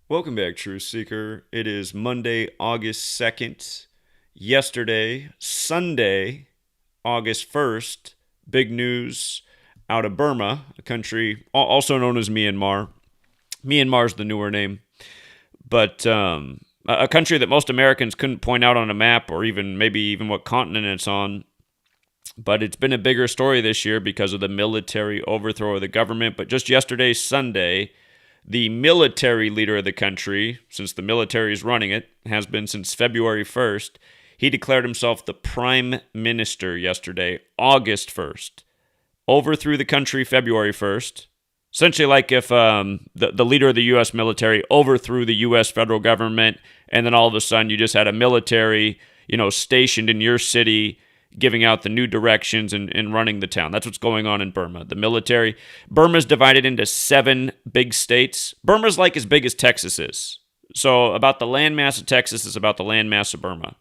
Welcome back, Truth Seeker. It is Monday, August 2nd. Yesterday, Sunday, August 1st, big news out of Burma, a country also known as Myanmar. Myanmar is the newer name, but a country that most Americans couldn't point out on a map or maybe even what continent it's on. But it's been a bigger story this year because of the military overthrow of the government. But just yesterday, Sunday, the military leader of the country, since the military is running it, has been since February 1st, he declared himself the prime minister yesterday, August 1st. Overthrew the country February 1st. Essentially like if the leader of the U.S. military overthrew the U.S. federal government, and then all of a sudden you just had a military, stationed in your city, giving out the new directions and running the town. That's what's going on in Burma. The military. Burma's divided into 7 big states. Burma's like as big as Texas is. So about the landmass of Texas is about the landmass of Burma.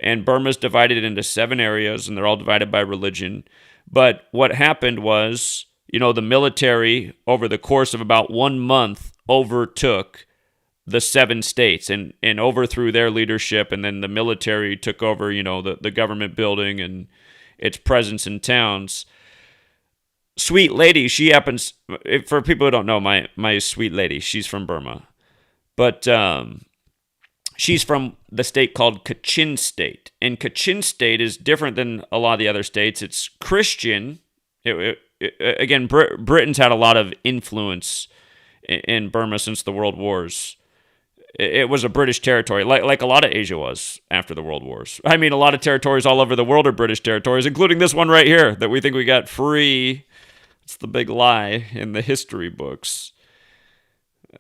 And Burma's divided into 7 areas, and they're all divided by religion. But what happened was, the military, over the course of about 1 month, overtook the 7 states and overthrew their leadership, and then the military took over, the government building and its presence in towns. Sweet lady, she happens, for people who don't know, my sweet lady, she's from Burma. But she's from the state called Kachin State. And Kachin State is different than a lot of the other states. It's Christian. Again, Britain's had a lot of influence in Burma since the World Wars. It was a British territory, like a lot of Asia was after the World Wars. I mean, a lot of territories all over the world are British territories, including this one right here that we think we got free. It's the big lie in the history books.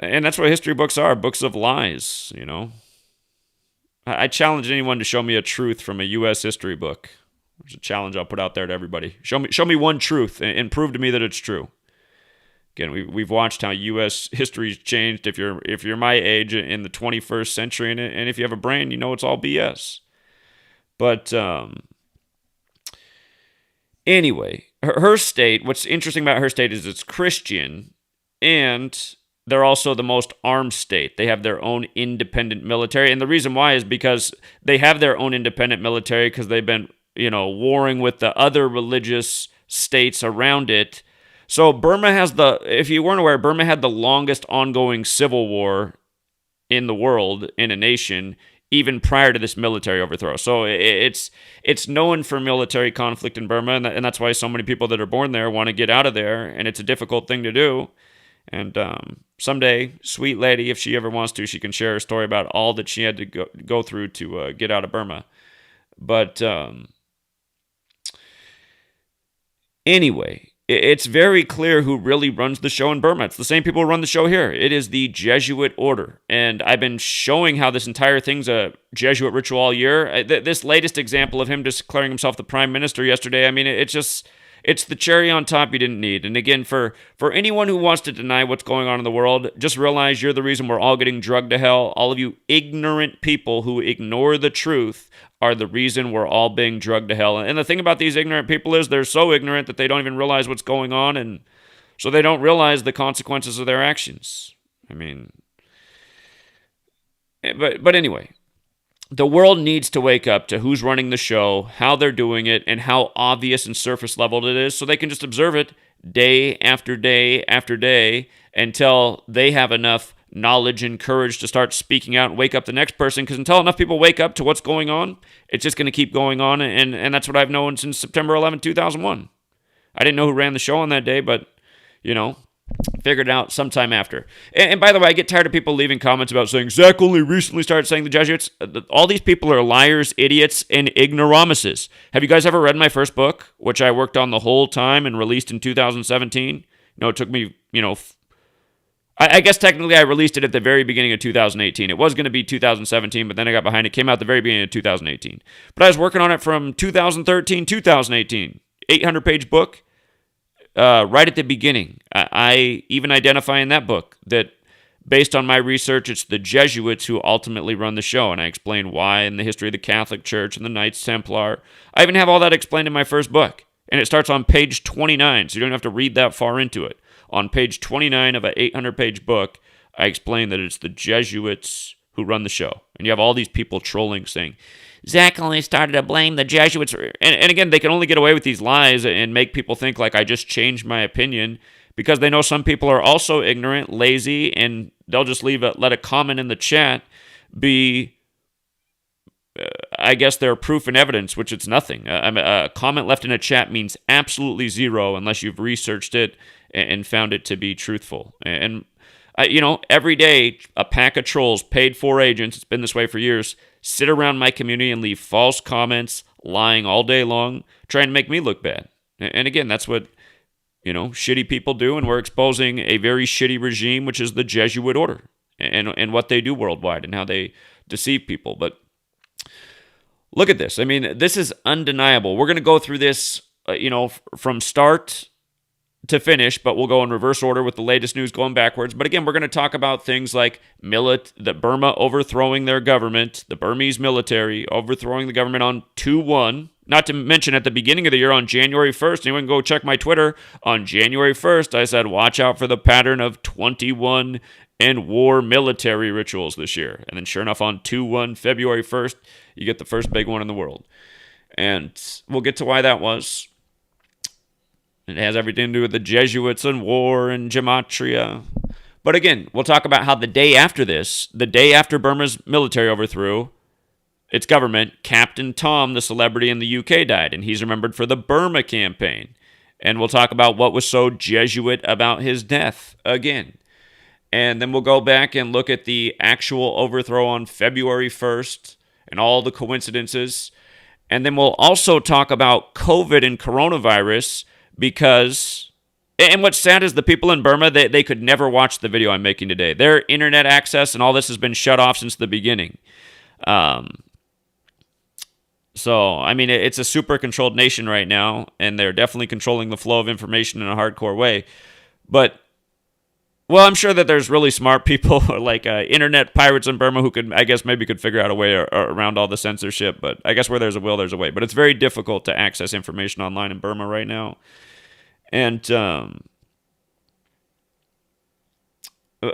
And that's what history books are, books of lies, I challenge anyone to show me a truth from a U.S. history book. It's a challenge I'll put out there to everybody. Show me one truth and prove to me that it's true. Again, we've watched how U.S. history's changed. If you're my age in the 21st century, and if you have a brain, it's all BS. But anyway, her state. What's interesting about her state is it's Christian, and they're also the most armed state. They have their own independent military, and the reason why is because they have their own independent military because they've been warring with the other religious states around it. So Burma has if you weren't aware, Burma had the longest ongoing civil war in the world, in a nation, even prior to this military overthrow. So it's known for military conflict in Burma, and that's why so many people that are born there want to get out of there, and it's a difficult thing to do. And someday, sweet lady, if she ever wants to, she can share her story about all that she had to go through to get out of Burma. But anyway, it's very clear who really runs the show in Burma. It's the same people who run the show here. It is the Jesuit Order. And I've been showing how this entire thing's a Jesuit ritual all year. This latest example of him declaring himself the prime minister yesterday, I mean, it's the cherry on top you didn't need. And again, for anyone who wants to deny what's going on in the world, just realize you're the reason we're all getting drugged to hell. All of you ignorant people who ignore the truth are the reason we're all being drugged to hell. And the thing about these ignorant people is they're so ignorant that they don't even realize what's going on, and so they don't realize the consequences of their actions. I mean, but anyway, the world needs to wake up to who's running the show, how they're doing it, and how obvious and surface level it is, so they can just observe it day after day after day until they have enough knowledge and courage to start speaking out and wake up the next person. Because until enough people wake up to what's going on, it's just going to keep going on. And that's what I've known since September 11, 2001. I didn't know who ran the show on that day, but, figured it out sometime after. And by the way, I get tired of people leaving comments about saying, Zach only recently started saying the Jesuits. All these people are liars, idiots, and ignoramuses. Have you guys ever read my first book, which I worked on the whole time and released in 2017? It took me, I guess technically I released it at the very beginning of 2018. It was going to be 2017, but then I got behind. It came out at the very beginning of 2018. But I was working on it from 2013, 2018. 800-page book. Right at the beginning, I even identify in that book that based on my research, it's the Jesuits who ultimately run the show, and I explain why in the history of the Catholic Church and the Knights Templar. I even have all that explained in my first book, and it starts on page 29, so you don't have to read that far into it. On page 29 of an 800-page book, I explained that it's the Jesuits who run the show. And you have all these people trolling saying, Zach only started to blame the Jesuits. And again, they can only get away with these lies and make people think like I just changed my opinion because they know some people are also ignorant, lazy, and they'll just let a comment in the chat be, I guess, their proof and evidence, which it's nothing. A comment left in a chat means absolutely zero unless you've researched it and found it to be truthful. And every day, a pack of trolls, paid for agents, it's been this way for years, sit around my community and leave false comments, lying all day long, trying to make me look bad. And again, that's what, shitty people do, and we're exposing a very shitty regime, which is the Jesuit Order, and what they do worldwide and how they deceive people. But look at this. I mean, this is undeniable. We're going to go through this, from start to finish, but we'll go in reverse order with the latest news going backwards. But again, we're going to talk about things like the Burma overthrowing their government, the Burmese military overthrowing the government on 2/1. Not to mention at the beginning of the year on January 1st, anyone go check my Twitter, on January 1st, I said, watch out for the pattern of 21 and war military rituals this year. And then sure enough, on 2/1, February 1st, you get the first big one in the world. And we'll get to why that was. It has everything to do with the Jesuits and war and gematria. But again, we'll talk about how the day after this, the day after Burma's military overthrew its government, Captain Tom, the celebrity in the UK, died, and he's remembered for the Burma campaign. And we'll talk about what was so Jesuit about his death again. And then we'll go back and look at the actual overthrow on February 1st and all the coincidences. And then we'll also talk about COVID and coronavirus because, and what's sad is the people in Burma, they could never watch the video I'm making today. Their internet access and all this has been shut off since the beginning. So, I mean, it's a super controlled nation right now, and they're definitely controlling the flow of information in a hardcore way. But, well, I'm sure that there's really smart people like internet pirates in Burma who could, I guess, maybe could figure out a way around all the censorship. But I guess where there's a will, there's a way. But it's very difficult to access information online in Burma right now. And,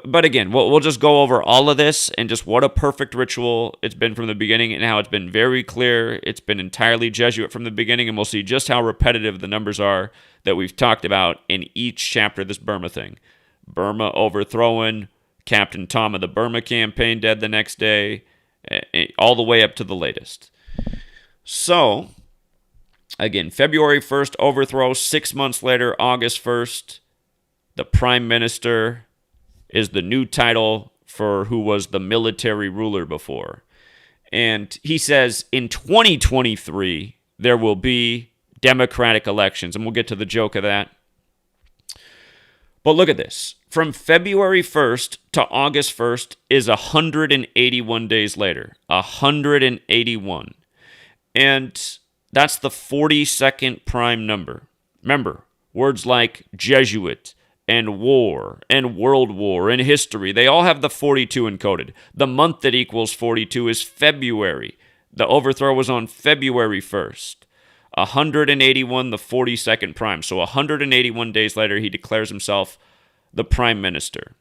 but again, we'll just go over all of this and just what a perfect ritual it's been from the beginning and how it's been very clear. It's been entirely Jesuit from the beginning, and we'll see just how repetitive the numbers are that we've talked about in each chapter of this Burma thing. Burma overthrowing, Captain Tom of the Burma campaign dead the next day, all the way up to the latest. So, again, February 1st overthrow, 6 months later, August 1st, the Prime Minister is the new title for who was the military ruler before. And he says in 2023, there will be democratic elections. And we'll get to the joke of that. But look at this. From February 1st to August 1st is 181 days later. 181. And that's the 42nd prime number. Remember, words like Jesuit and war and world war and history, they all have the 42 encoded. The month that equals 42 is February. The overthrow was on February 1st. 181, the 42nd prime. So 181 days later, he declares himself the prime minister.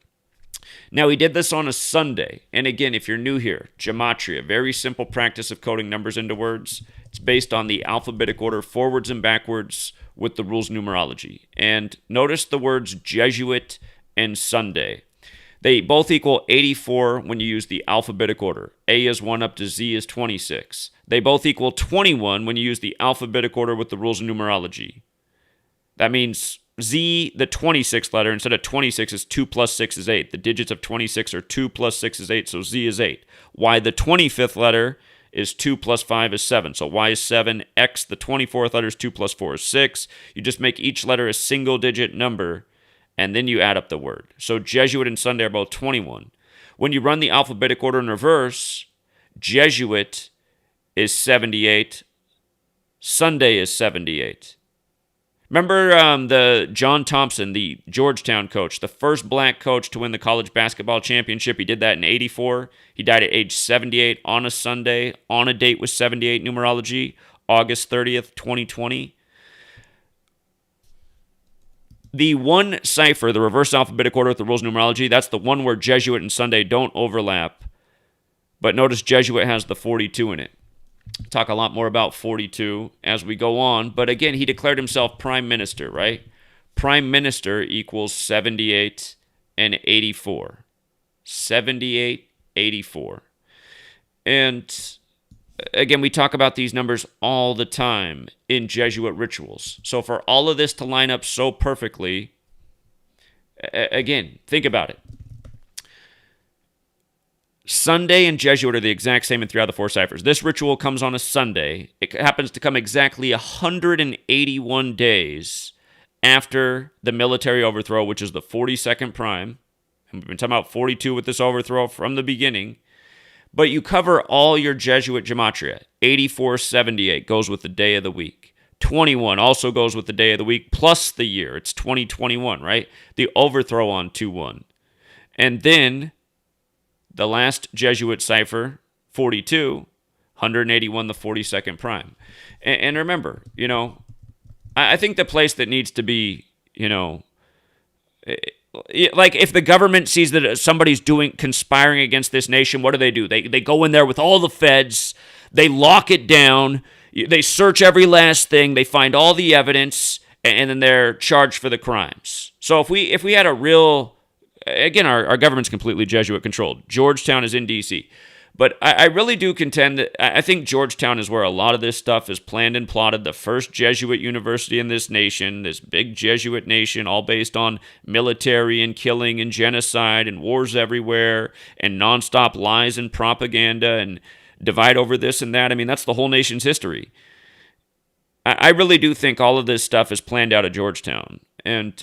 Now, he did this on a Sunday. And again, if you're new here, gematria, very simple practice of coding numbers into words. It's based on the alphabetic order forwards and backwards with the rules numerology. And notice the words Jesuit and Sunday. They both equal 84 when you use the alphabetic order. A is 1 up to Z is 26. They both equal 21 when you use the alphabetic order with the rules of numerology. That means Z, the 26th letter, instead of 26 is 2 plus 6 is 8. The digits of 26 are 2 plus 6 is 8, so Z is 8. Y, the 25th letter, is 2 plus 5 is 7. So Y is 7. X, the 24th letter, is 2 plus 4 is 6. You just make each letter a single-digit number, and then you add up the word. So Jesuit and Sunday are both 21. When you run the alphabetic order in reverse, Jesuit is 78. Sunday is 78. Remember the John Thompson, the Georgetown coach, the first black coach to win the college basketball championship? He did that in 84. He died at age 78 on a Sunday, on a date with 78 numerology, August 30th, 2020. The one cipher, the reverse alphabetic order with the rules of numerology, that's the one where Jesuit and Sunday don't overlap. But notice Jesuit has the 42 in it. Talk a lot more about 42 as we go on. But again, he declared himself prime minister, right? Prime minister equals 78 and 84. 78, 84. And again, we talk about these numbers all the time in Jesuit rituals. So for all of this to line up so perfectly, again, think about it. Sunday and Jesuit are the exact same in 3 out of the 4 ciphers. This ritual comes on a Sunday. It happens to come exactly 181 days after the military overthrow, which is the 42nd prime. And we've been talking about 42 with this overthrow from the beginning. But you cover all your Jesuit gematria. 8478 goes with the day of the week. 21 also goes with the day of the week, plus the year. It's 2021, right? The overthrow on 2-1. And then the last Jesuit cipher, 42, 181, the 42nd prime. And remember, I think the place that needs to be, like if the government sees that somebody's conspiring against this nation, what do? They go in there with all the feds, they lock it down, they search every last thing, they find all the evidence, and then they're charged for the crimes. So if we had a real, again, our government's completely Jesuit controlled. Georgetown is in D.C., but I really do contend that I think Georgetown is where a lot of this stuff is planned and plotted. The first Jesuit university in this nation, this big Jesuit nation, all based on military and killing and genocide and wars everywhere and nonstop lies and propaganda and divide over this and that. I mean, that's the whole nation's history. I really do think all of this stuff is planned out of Georgetown. And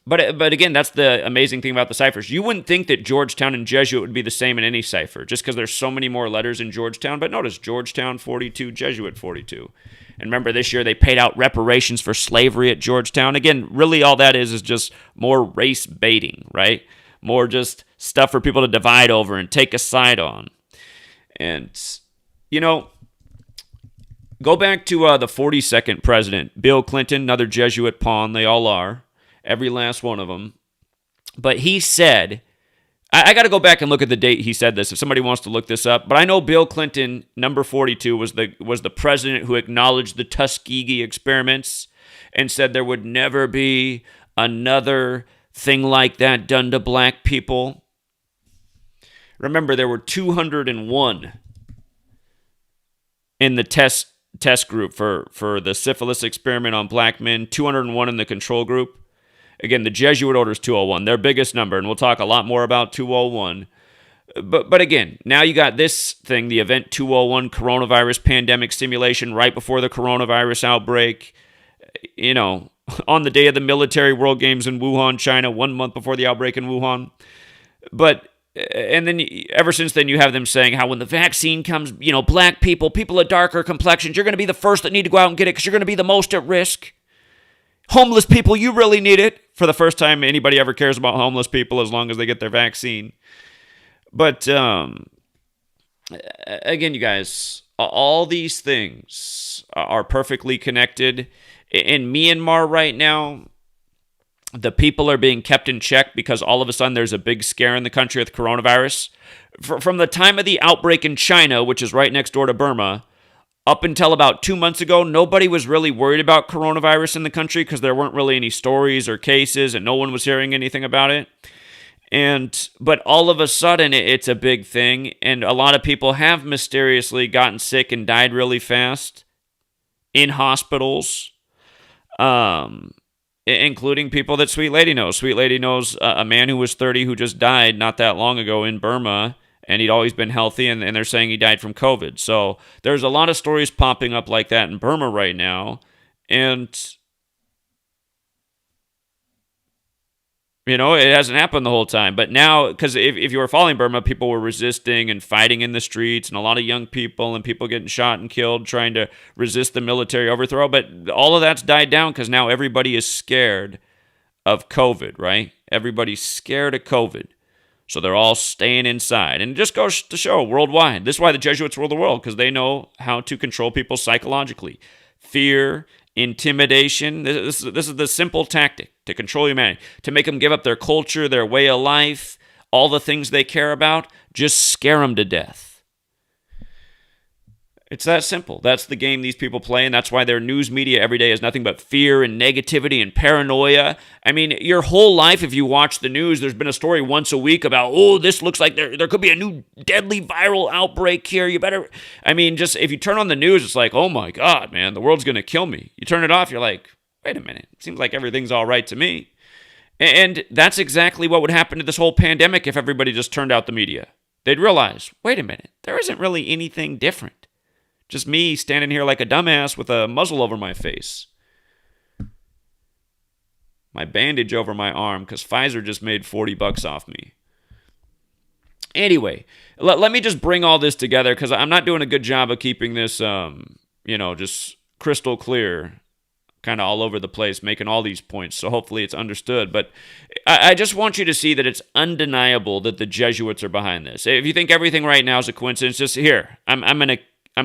But again, that's the amazing thing about the ciphers. You wouldn't think that Georgetown and Jesuit would be the same in any cipher, just because there's so many more letters in Georgetown. But notice, Georgetown 42, Jesuit 42. And remember, this year they paid out reparations for slavery at Georgetown. Again, really all that is just more race baiting, right? More just stuff for people to divide over and take a side on. And, go back to the 42nd president, Bill Clinton, another Jesuit pawn. They all are. Every last one of them. But he said, I got to go back and look at the date he said this if somebody wants to look this up. But I know Bill Clinton, number 42, was the president who acknowledged the Tuskegee experiments and said there would never be another thing like that done to black people. Remember, there were 201 in the test group for the syphilis experiment on black men, 201 in the control group. Again, the Jesuit Order is 201, their biggest number, and we'll talk a lot more about 201. But again, now you got this thing, the Event 201 coronavirus pandemic simulation right before the coronavirus outbreak, on the day of the Military World Games in Wuhan, China, 1 month before the outbreak in Wuhan. And then ever since then, you have them saying how when the vaccine comes, black people of darker complexions, you're going to be the first that need to go out and get it because you're going to be the most at risk. Homeless people, you really need it. For the first time, anybody ever cares about homeless people as long as they get their vaccine. But again, you guys, all these things are perfectly connected. In Myanmar right now, the people are being kept in check because all of a sudden there's a big scare in the country with coronavirus. From the time of the outbreak in China, which is right next door to Burma, up until about 2 months ago, nobody was really worried about coronavirus in the country because there weren't really any stories or cases and no one was hearing anything about it. But all of a sudden, it's a big thing, and a lot of people have mysteriously gotten sick and died really fast in hospitals, including people that Sweet Lady knows. Sweet Lady knows a man who was 30 who just died not that long ago in Burma, and he'd always been healthy, and they're saying he died from COVID. So there's a lot of stories popping up like that in Burma right now, and it hasn't happened the whole time. But now, because if you were following Burma, people were resisting and fighting in the streets, and a lot of young people and people getting shot and killed trying to resist the military overthrow. But all of that's died down because now everybody is scared of COVID, right? Everybody's scared of COVID. So they're all staying inside. And it just goes to show worldwide. This is why the Jesuits rule the world, because they know how to control people psychologically. Fear intimidation. This is the simple tactic to control humanity, to make them give up their culture, their way of life, all the things they care about. Just scare them to death. It's that simple. That's the game these people play, and that's why their news media every day is nothing but fear and negativity and paranoia. I mean, your whole life, if you watch the news, there's been a story once a week about, oh, this looks like there could be a new deadly viral outbreak here. You better, I mean, just if you turn on the news, it's like, oh my God, man, the world's going to kill me. You turn it off, you're like, wait a minute, it seems like everything's all right to me. And that's exactly what would happen to this whole pandemic if everybody just turned out the media. They'd realize, wait a minute, there isn't really anything different. Just me standing here like a dumbass with a muzzle over my face. My bandage over my arm because Pfizer just made $40 off me. Anyway, let me just bring all this together because I'm not doing a good job of keeping this, just crystal clear, kind of all over the place, making all these points. So hopefully it's understood. But I just want you to see that it's undeniable that the Jesuits are behind this. If you think everything right now is a coincidence, just here, I'm going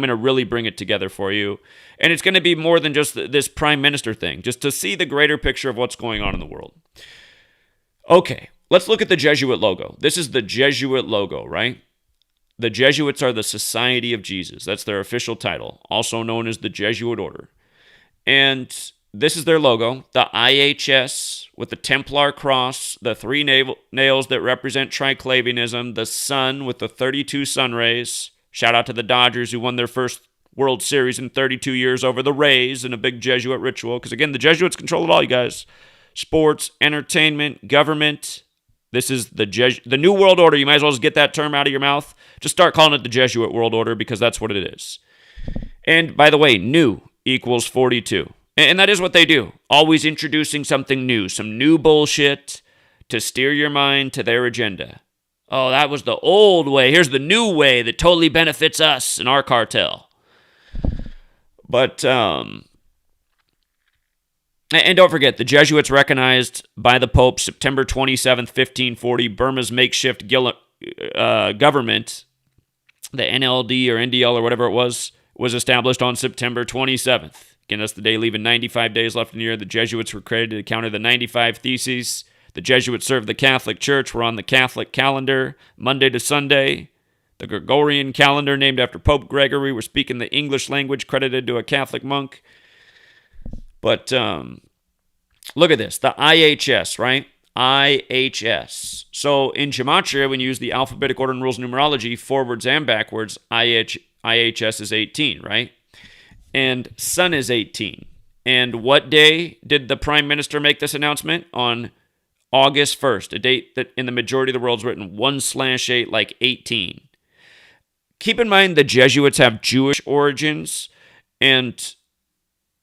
to really bring it together for you. And it's going to be more than just this prime minister thing, just to see the greater picture of what's going on in the world. Okay, let's look at the Jesuit logo. This is the Jesuit logo, right? The Jesuits are the Society of Jesus. That's their official title, also known as the Jesuit Order. And this is their logo, the IHS with the Templar cross, the three nails that represent triclavianism, the sun with the 32 sun rays. Shout out to the Dodgers who won their first World Series in 32 years over the Rays in a big Jesuit ritual. Because again, the Jesuits control it all, you guys. Sports, entertainment, government. This is the New World Order. You might as well just get that term out of your mouth. Just start calling it the Jesuit World Order because that's what it is. And by the way, new equals 42. And that is what they do. Always introducing something new, some new bullshit to steer your mind to their agenda. Oh, that was the old way. Here's the new way that totally benefits us and our cartel. But, and don't forget, the Jesuits recognized by the Pope September 27th, 1540, Burma's makeshift government, the NLD or NDL or whatever it was established on September 27th. Again, that's the day leaving 95 days left in the year. The Jesuits were created to counter the 95 Theses. The Jesuits served the Catholic Church, were on the Catholic calendar, Monday to Sunday. The Gregorian calendar, named after Pope Gregory, were speaking the English language, credited to a Catholic monk. But look at this, the IHS, right? IHS. So in Gematria, when you use the alphabetic order and rules of numerology, forwards and backwards, IHS is 18, right? And Sun is 18. And what day did the Prime Minister make this announcement? On August 1st, a date that in the majority of the world's written 1/8 like 18. Keep in mind the Jesuits have Jewish origins, and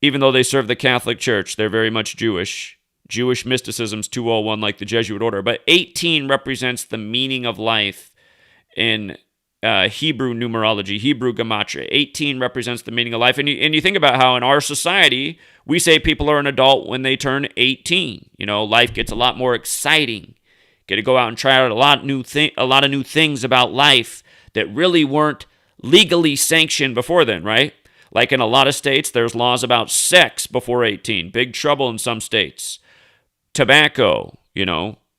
even though they serve the Catholic Church, they're very much Jewish. Jewish mysticism's 201 like the Jesuit order, but 18 represents the meaning of life in Hebrew numerology, Hebrew gematria. 18 represents the meaning of life. And you think about how in our society, we say people are an adult when they turn 18. You know, life gets a lot more exciting. Get to go out and try out a lot of new things about life that really weren't legally sanctioned before then, right? Like in a lot of states, there's laws about sex before 18. Big trouble in some states. Tobacco,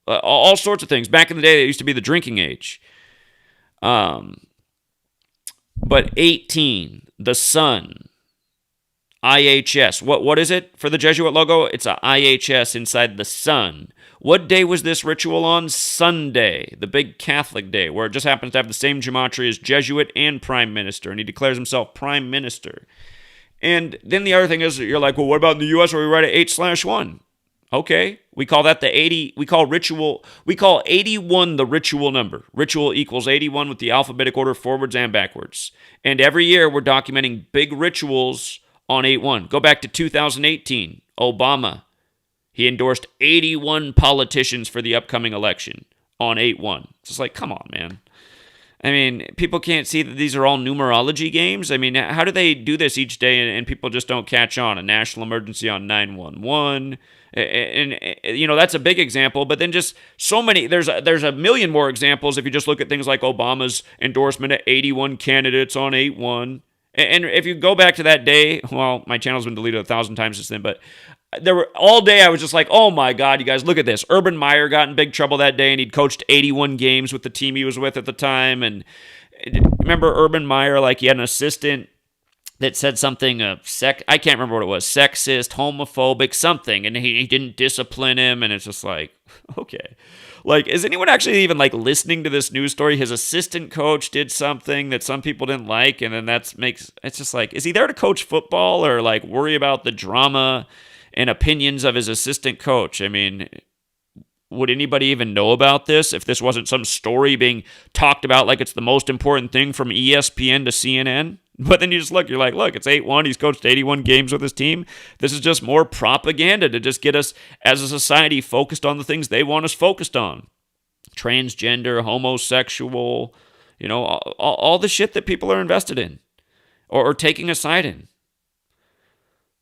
all sorts of things. Back in the day, it used to be the drinking age. But 18, the sun, IHS. What is it for the Jesuit logo? It's a IHS inside the sun. What day was this ritual on? Sunday, the big Catholic day, where it just happens to have the same gematria as Jesuit and Prime Minister, and he declares himself Prime Minister. And then the other thing is, you're like, well, what about in the U.S. where we write it 8/1? Okay, we call that the 80, we call 81 the ritual number. Ritual equals 81 with the alphabetic order forwards and backwards. And every year we're documenting big rituals on 8/1. Go back to 2018, Obama. He endorsed 81 politicians for the upcoming election on 8/1. It's just like, come on, man. I mean, people can't see that these are all numerology games. I mean, how do they do this each day and people just don't catch on? A national emergency on 911. And that's a big example, but then just so many, there's a million more examples if you just look at things like Obama's endorsement of 81 candidates on 8/1. And if you go back to that day, well, my channel's been deleted 1,000 times since then, but there were all day I was just like, oh my God, you guys, look at this. Urban Meyer got in big trouble that day, and he'd coached 81 games with the team he was with at the time. And remember Urban Meyer, like he had an assistant that said something, I can't remember what it was, sexist, homophobic, something, and he didn't discipline him, and it's just like, okay. Like, is anyone actually even, like, listening to this news story? His assistant coach did something that some people didn't like, and then it's just like, is he there to coach football or, like, worry about the drama and opinions of his assistant coach? I mean, would anybody even know about this if this wasn't some story being talked about like it's the most important thing from ESPN to CNN? But then you just look, you're like, look, it's 8-1. He's coached 81 games with his team. This is just more propaganda to just get us as a society focused on the things they want us focused on. Transgender, homosexual, all the shit that people are invested in or taking a side in.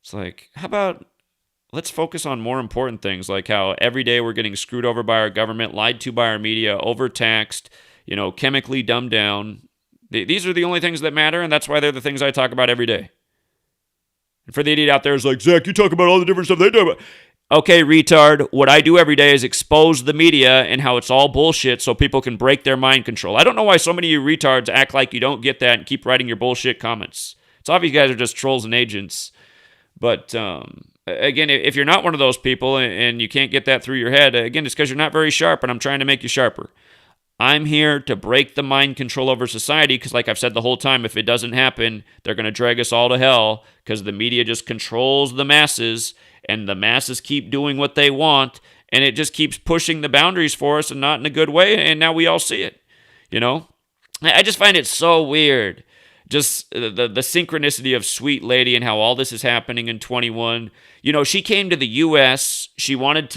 It's like, how about let's focus on more important things, like how every day we're getting screwed over by our government, lied to by our media, overtaxed, chemically dumbed down. These are the only things that matter, and that's why they're the things I talk about every day. And for the idiot out there who's like, Zach, you talk about all the different stuff they do about. Okay, retard, what I do every day is expose the media and how it's all bullshit so people can break their mind control. I don't know why so many of you retards act like you don't get that and keep writing your bullshit comments. It's obvious you guys are just trolls and agents. But, again, if you're not one of those people and you can't get that through your head, again, it's because you're not very sharp, and I'm trying to make you sharper. I'm here to break the mind control over society because, like I've said the whole time, if it doesn't happen, they're going to drag us all to hell because the media just controls the masses, and the masses keep doing what they want, and it just keeps pushing the boundaries for us and not in a good way, and now we all see it. I just find it so weird. Just the synchronicity of Sweet Lady and how all this is happening in 21. She came to the U.S. She wanted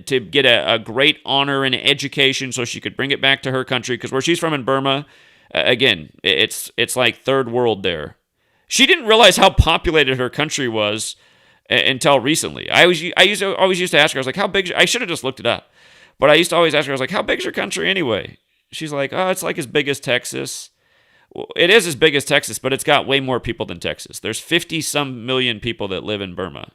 to get a great honor and education so she could bring it back to her country, because where she's from in Burma, again, it's like third world there. She didn't realize how populated her country was until recently. I always used to ask her, I was like, how big? I should have just looked it up. But I used to always ask her, I was like, how big is your country anyway? She's like, oh, it's like as big as Texas. Well, it is as big as Texas, but it's got way more people than Texas. There's 50-some million people that live in Burma.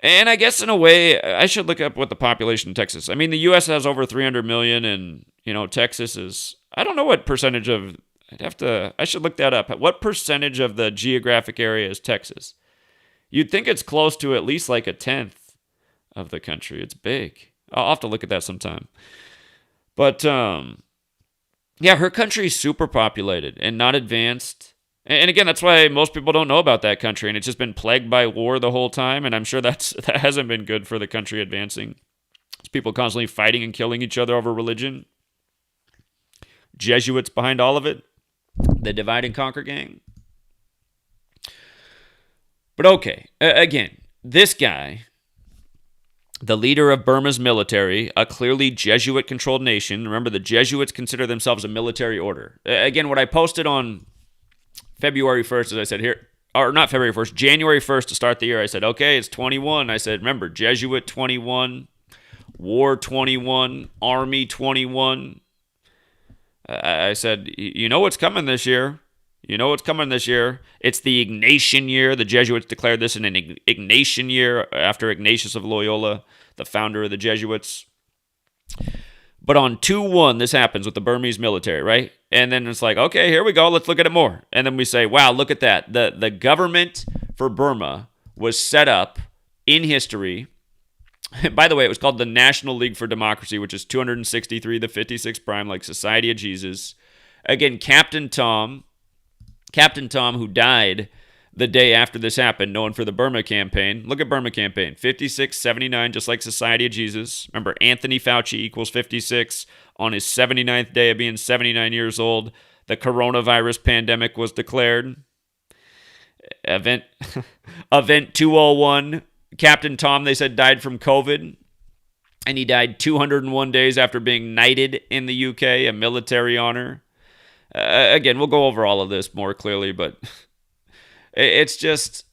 And I guess in a way, I should look up what the population in Texas. I mean, the U.S. has over 300 million, and, Texas is, I don't know what percentage of, I should look that up. What percentage of the geographic area is Texas? You'd think it's close to at least like a tenth of the country. It's big. I'll have to look at that sometime. But, yeah, her country is super populated and not advanced. And again, that's why most people don't know about that country. And it's just been plagued by war the whole time. And I'm sure that hasn't been good for the country advancing. It's people constantly fighting and killing each other over religion. Jesuits behind all of it. The divide and conquer gang. But okay, again, this guy, the leader of Burma's military, a clearly Jesuit-controlled nation. Remember, the Jesuits consider themselves a military order. Again, what I posted on February 1st, as I said here, or not February 1st, January 1st to start the year, I said, okay, it's 21. I said, remember, Jesuit 21, War 21, Army 21. I said, you know what's coming this year. You know what's coming this year. It's the Ignatian year. The Jesuits declared this an Ignatian year after Ignatius of Loyola, the founder of the Jesuits. But on 2/1, this happens with the Burmese military, right? And then it's like, okay, here we go. Let's look at it more. And then we say, wow, look at that. The government for Burma was set up in history. By the way, it was called the National League for Democracy, which is 263, the 56 prime, like Society of Jesus. Again, Captain Tom, who died the day after this happened, known for the Burma campaign. Look at Burma campaign, 56, 79, just like Society of Jesus. Remember, Anthony Fauci equals 56 on his 79th day of being 79 years old. The coronavirus pandemic was declared. Event 201, Captain Tom, they said, died from COVID. And he died 201 days after being knighted in the UK, a military honor. Again, we'll go over all of this more clearly, but it's just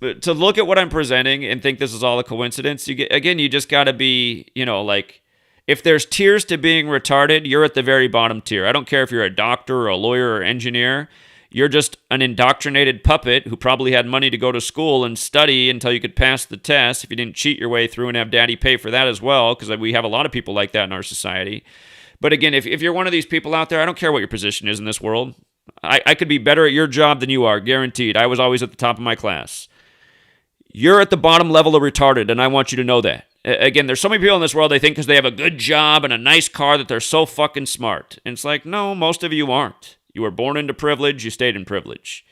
to look at what I'm presenting and think this is all a coincidence. You just got to be, like, if there's tiers to being retarded, you're at the very bottom tier. I don't care if you're a doctor or a lawyer or engineer. You're just an indoctrinated puppet who probably had money to go to school and study until you could pass the test if you didn't cheat your way through and have daddy pay for that as well, because we have a lot of people like that in our society. But again, if you're one of these people out there, I don't care what your position is in this world. I could be better at your job than you are, guaranteed. I was always at the top of my class. You're at the bottom level of retarded, and I want you to know that. Again, there's so many people in this world, they think because they have a good job and a nice car that they're so fucking smart. And it's like, no, most of you aren't. You were born into privilege, you stayed in privilege.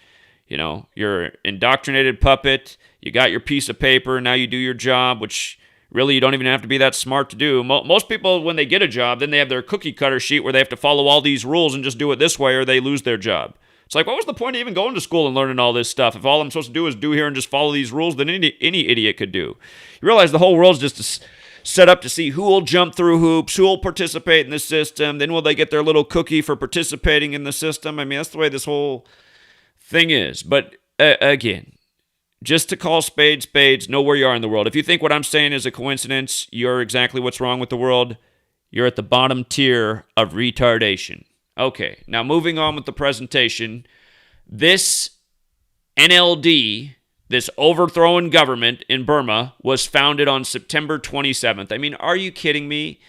You know, you're an indoctrinated puppet, you got your piece of paper, now you do your job, which really you don't even have to be that smart to do. Most people, when they get a job, then they have their cookie cutter sheet where they have to follow all these rules and just do it this way or they lose their job. It's like, what was the point of even going to school and learning all this stuff? If all I'm supposed to do is do here and just follow these rules, then any idiot could do. You realize the whole world's just set up to see who will jump through hoops, who will participate in the system, then will they get their little cookie for participating in the system? I mean, that's the way this whole thing is. But again, just to call spades spades, know where you are in the world. If you think what I'm saying is a coincidence, you're exactly what's wrong with the world. You're at the bottom tier of retardation. Okay, now moving on with the presentation. This NLD, this overthrown government in Burma, was founded on September 27th. I mean, are you kidding me?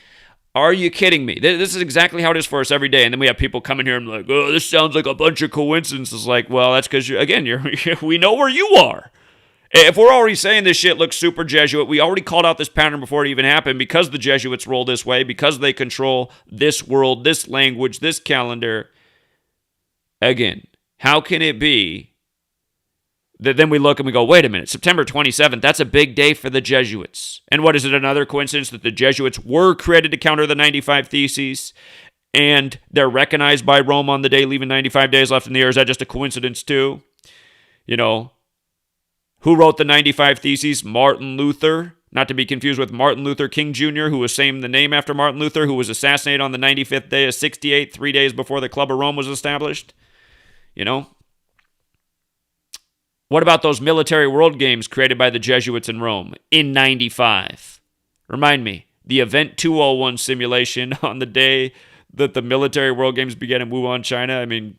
Are you kidding me? This is exactly how it is for us every day. And then we have people coming here and like, oh, this sounds like a bunch of coincidences. Like, well, that's because, we know where you are. If we're already saying this shit looks super Jesuit, we already called out this pattern before it even happened because the Jesuits roll this way, because they control this world, this language, this calendar. Again, how can it be that then we look and we go, wait a minute, September 27th, that's a big day for the Jesuits. And what is it, another coincidence that the Jesuits were created to counter the 95 Theses and they're recognized by Rome on the day leaving 95 days left in the year? Is that just a coincidence too? You know, who wrote the 95 Theses? Martin Luther. Not to be confused with Martin Luther King Jr., who was the name after Martin Luther, who was assassinated on the 95th day of 68, 3 days before the Club of Rome was established. You know? What about those military world games created by the Jesuits in Rome in 95? Remind me, the Event 201 simulation on the day that the military world games began in Wuhan, China. I mean,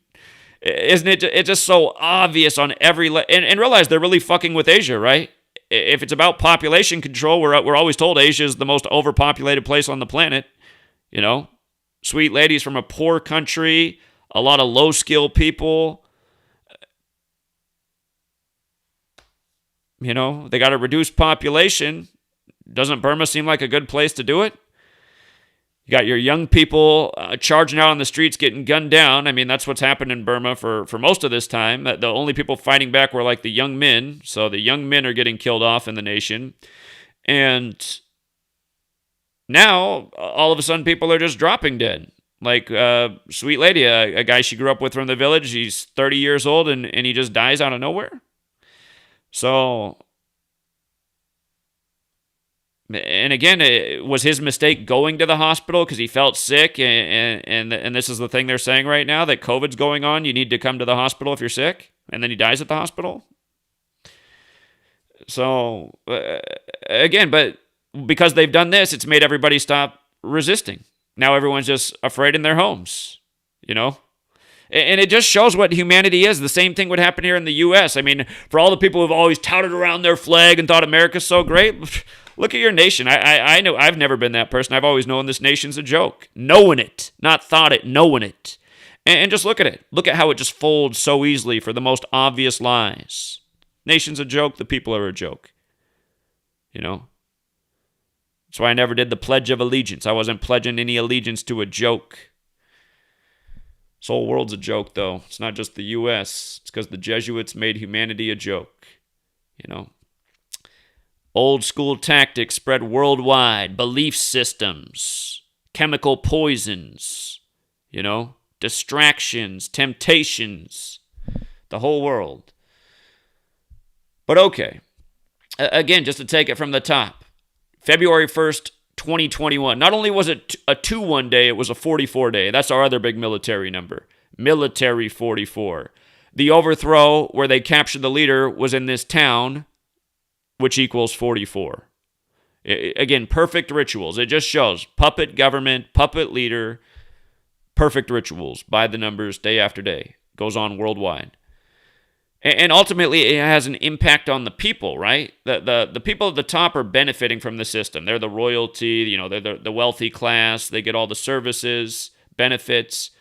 isn't it? It's just so obvious on every and realize they're really fucking with Asia, right? If it's about population control, we're always told Asia is the most overpopulated place on the planet. You know, sweet ladies from a poor country, a lot of low-skill people. You know, they got a reduced population. Doesn't Burma seem like a good place to do it? You got your young people charging out on the streets, getting gunned down. I mean, that's what's happened in Burma for most of this time. The only people fighting back were like the young men. So the young men are getting killed off in the nation. And now, all of a sudden, people are just dropping dead. Like sweet lady, a guy she grew up with from the village, he's 30 years old, and he just dies out of nowhere. So, and again, it was his mistake going to the hospital because he felt sick, and this is the thing they're saying right now, that COVID's going on, you need to come to the hospital if you're sick, and then he dies at the hospital. So, again, but because they've done this, it's made everybody stop resisting. Now everyone's just afraid in their homes, you know? And it just shows what humanity is. The same thing would happen here in the U.S. I mean, for all the people who've always touted around their flag and thought America's so great, look at your nation. I know I've never been that person. I've always known this nation's a joke. Knowing it, not thought it, knowing it. And just look at it. Look at how it just folds so easily for the most obvious lies. Nation's a joke, the people are a joke. You know? That's why I never did the Pledge of Allegiance. I wasn't pledging any allegiance to a joke. This whole world's a joke, though. It's not just the U.S. It's because the Jesuits made humanity a joke. You know? Old school tactics spread worldwide. Belief systems. Chemical poisons. You know? Distractions. Temptations. The whole world. But okay. Again, just to take it from the top. February 1st, 2021. Not only was it a 2-1 day, it was a 44 day. That's our other big military number. Military 44. The overthrow where they captured the leader was in this town, which equals 44. Again, perfect rituals. It just shows puppet government, puppet leader, perfect rituals by the numbers day after day. goes on worldwide. And ultimately, it has an impact on the people, right? The people at the top are benefiting from the system. They're the royalty, they're the wealthy class. They get all the services, benefits.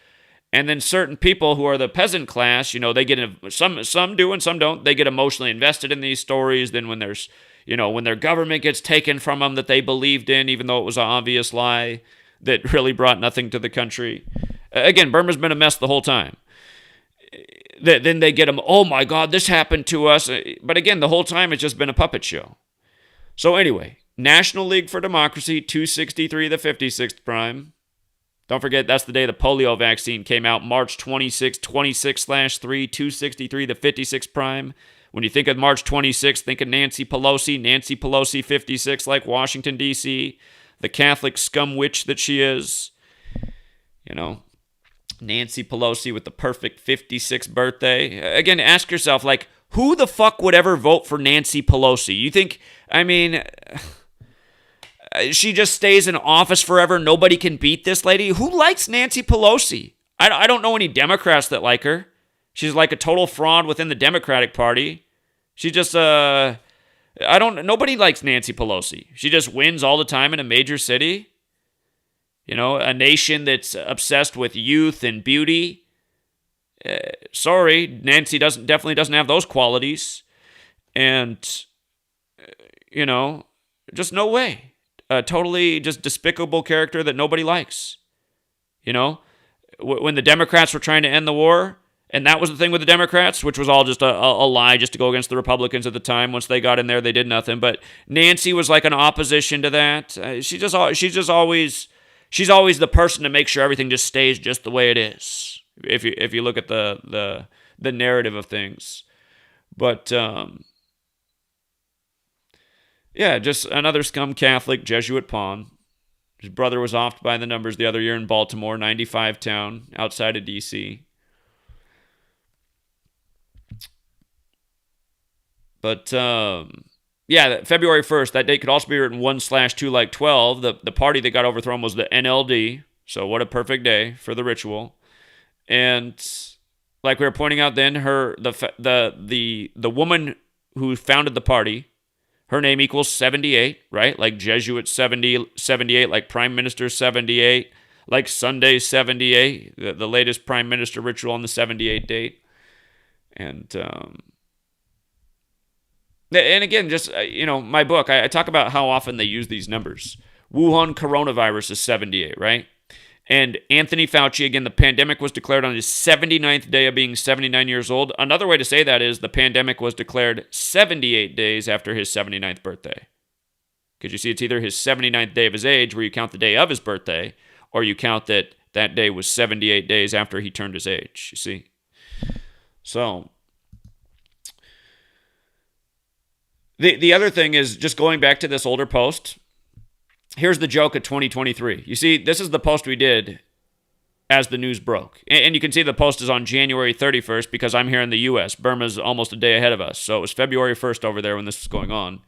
And then certain people who are the peasant class, they get some do and some don't. They get emotionally invested in these stories. Then when when their government gets taken from them that they believed in, even though it was an obvious lie that really brought nothing to the country. Again, Burma's been a mess the whole time. Then they get them, oh my God, this happened to us. But again, the whole time it's just been a puppet show. So anyway, National League for Democracy, 263, the 56th prime. Don't forget, that's the day the polio vaccine came out, March 26, 26/3, 263, the 56th prime. When you think of March 26, think of Nancy Pelosi, 56, like Washington, D.C., the Catholic scum witch that she is. Nancy Pelosi with the perfect 56th birthday. Again, ask yourself, who the fuck would ever vote for Nancy Pelosi? You think, she just stays in office forever. Nobody can beat this lady. Who likes Nancy Pelosi? I don't know any Democrats that like her. She's like a total fraud within the Democratic Party. She just, nobody likes Nancy Pelosi. She just wins all the time in a major city. A nation that's obsessed with youth and beauty. Sorry, Nancy definitely doesn't have those qualities. And, just no way. A totally just despicable character that nobody likes. When the Democrats were trying to end the war, and that was the thing with the Democrats, which was all just a lie just to go against the Republicans at the time. Once they got in there, they did nothing. But Nancy was like an opposition to that. She's always the person to make sure everything just stays just the way it is. If you look at the narrative of things, but just another scum Catholic Jesuit pawn. His brother was offed by the numbers the other year in Baltimore, 95 town outside of D.C. But February 1st, that date could also be written 1/2 like 12. The party that got overthrown was the NLD. So what a perfect day for the ritual. And like we were pointing out then, the woman who founded the party, her name equals 78, right? Like Jesuit 78, like Prime Minister 78, like Sunday 78, the latest Prime Minister ritual on the 78 date. And again, just, my book, I talk about how often they use these numbers. Wuhan coronavirus is 78, right? And Anthony Fauci, again, the pandemic was declared on his 79th day of being 79 years old. Another way to say that is the pandemic was declared 78 days after his 79th birthday. Because you see, it's either his 79th day of his age, where you count the day of his birthday, or you count that day was 78 days after he turned his age, you see? So the other thing is, just going back to this older post, here's the joke of 2023. You see, this is the post we did as the news broke. And you can see the post is on January 31st because I'm here in the U.S. Burma's almost a day ahead of us. So it was February 1st over there when this was going on.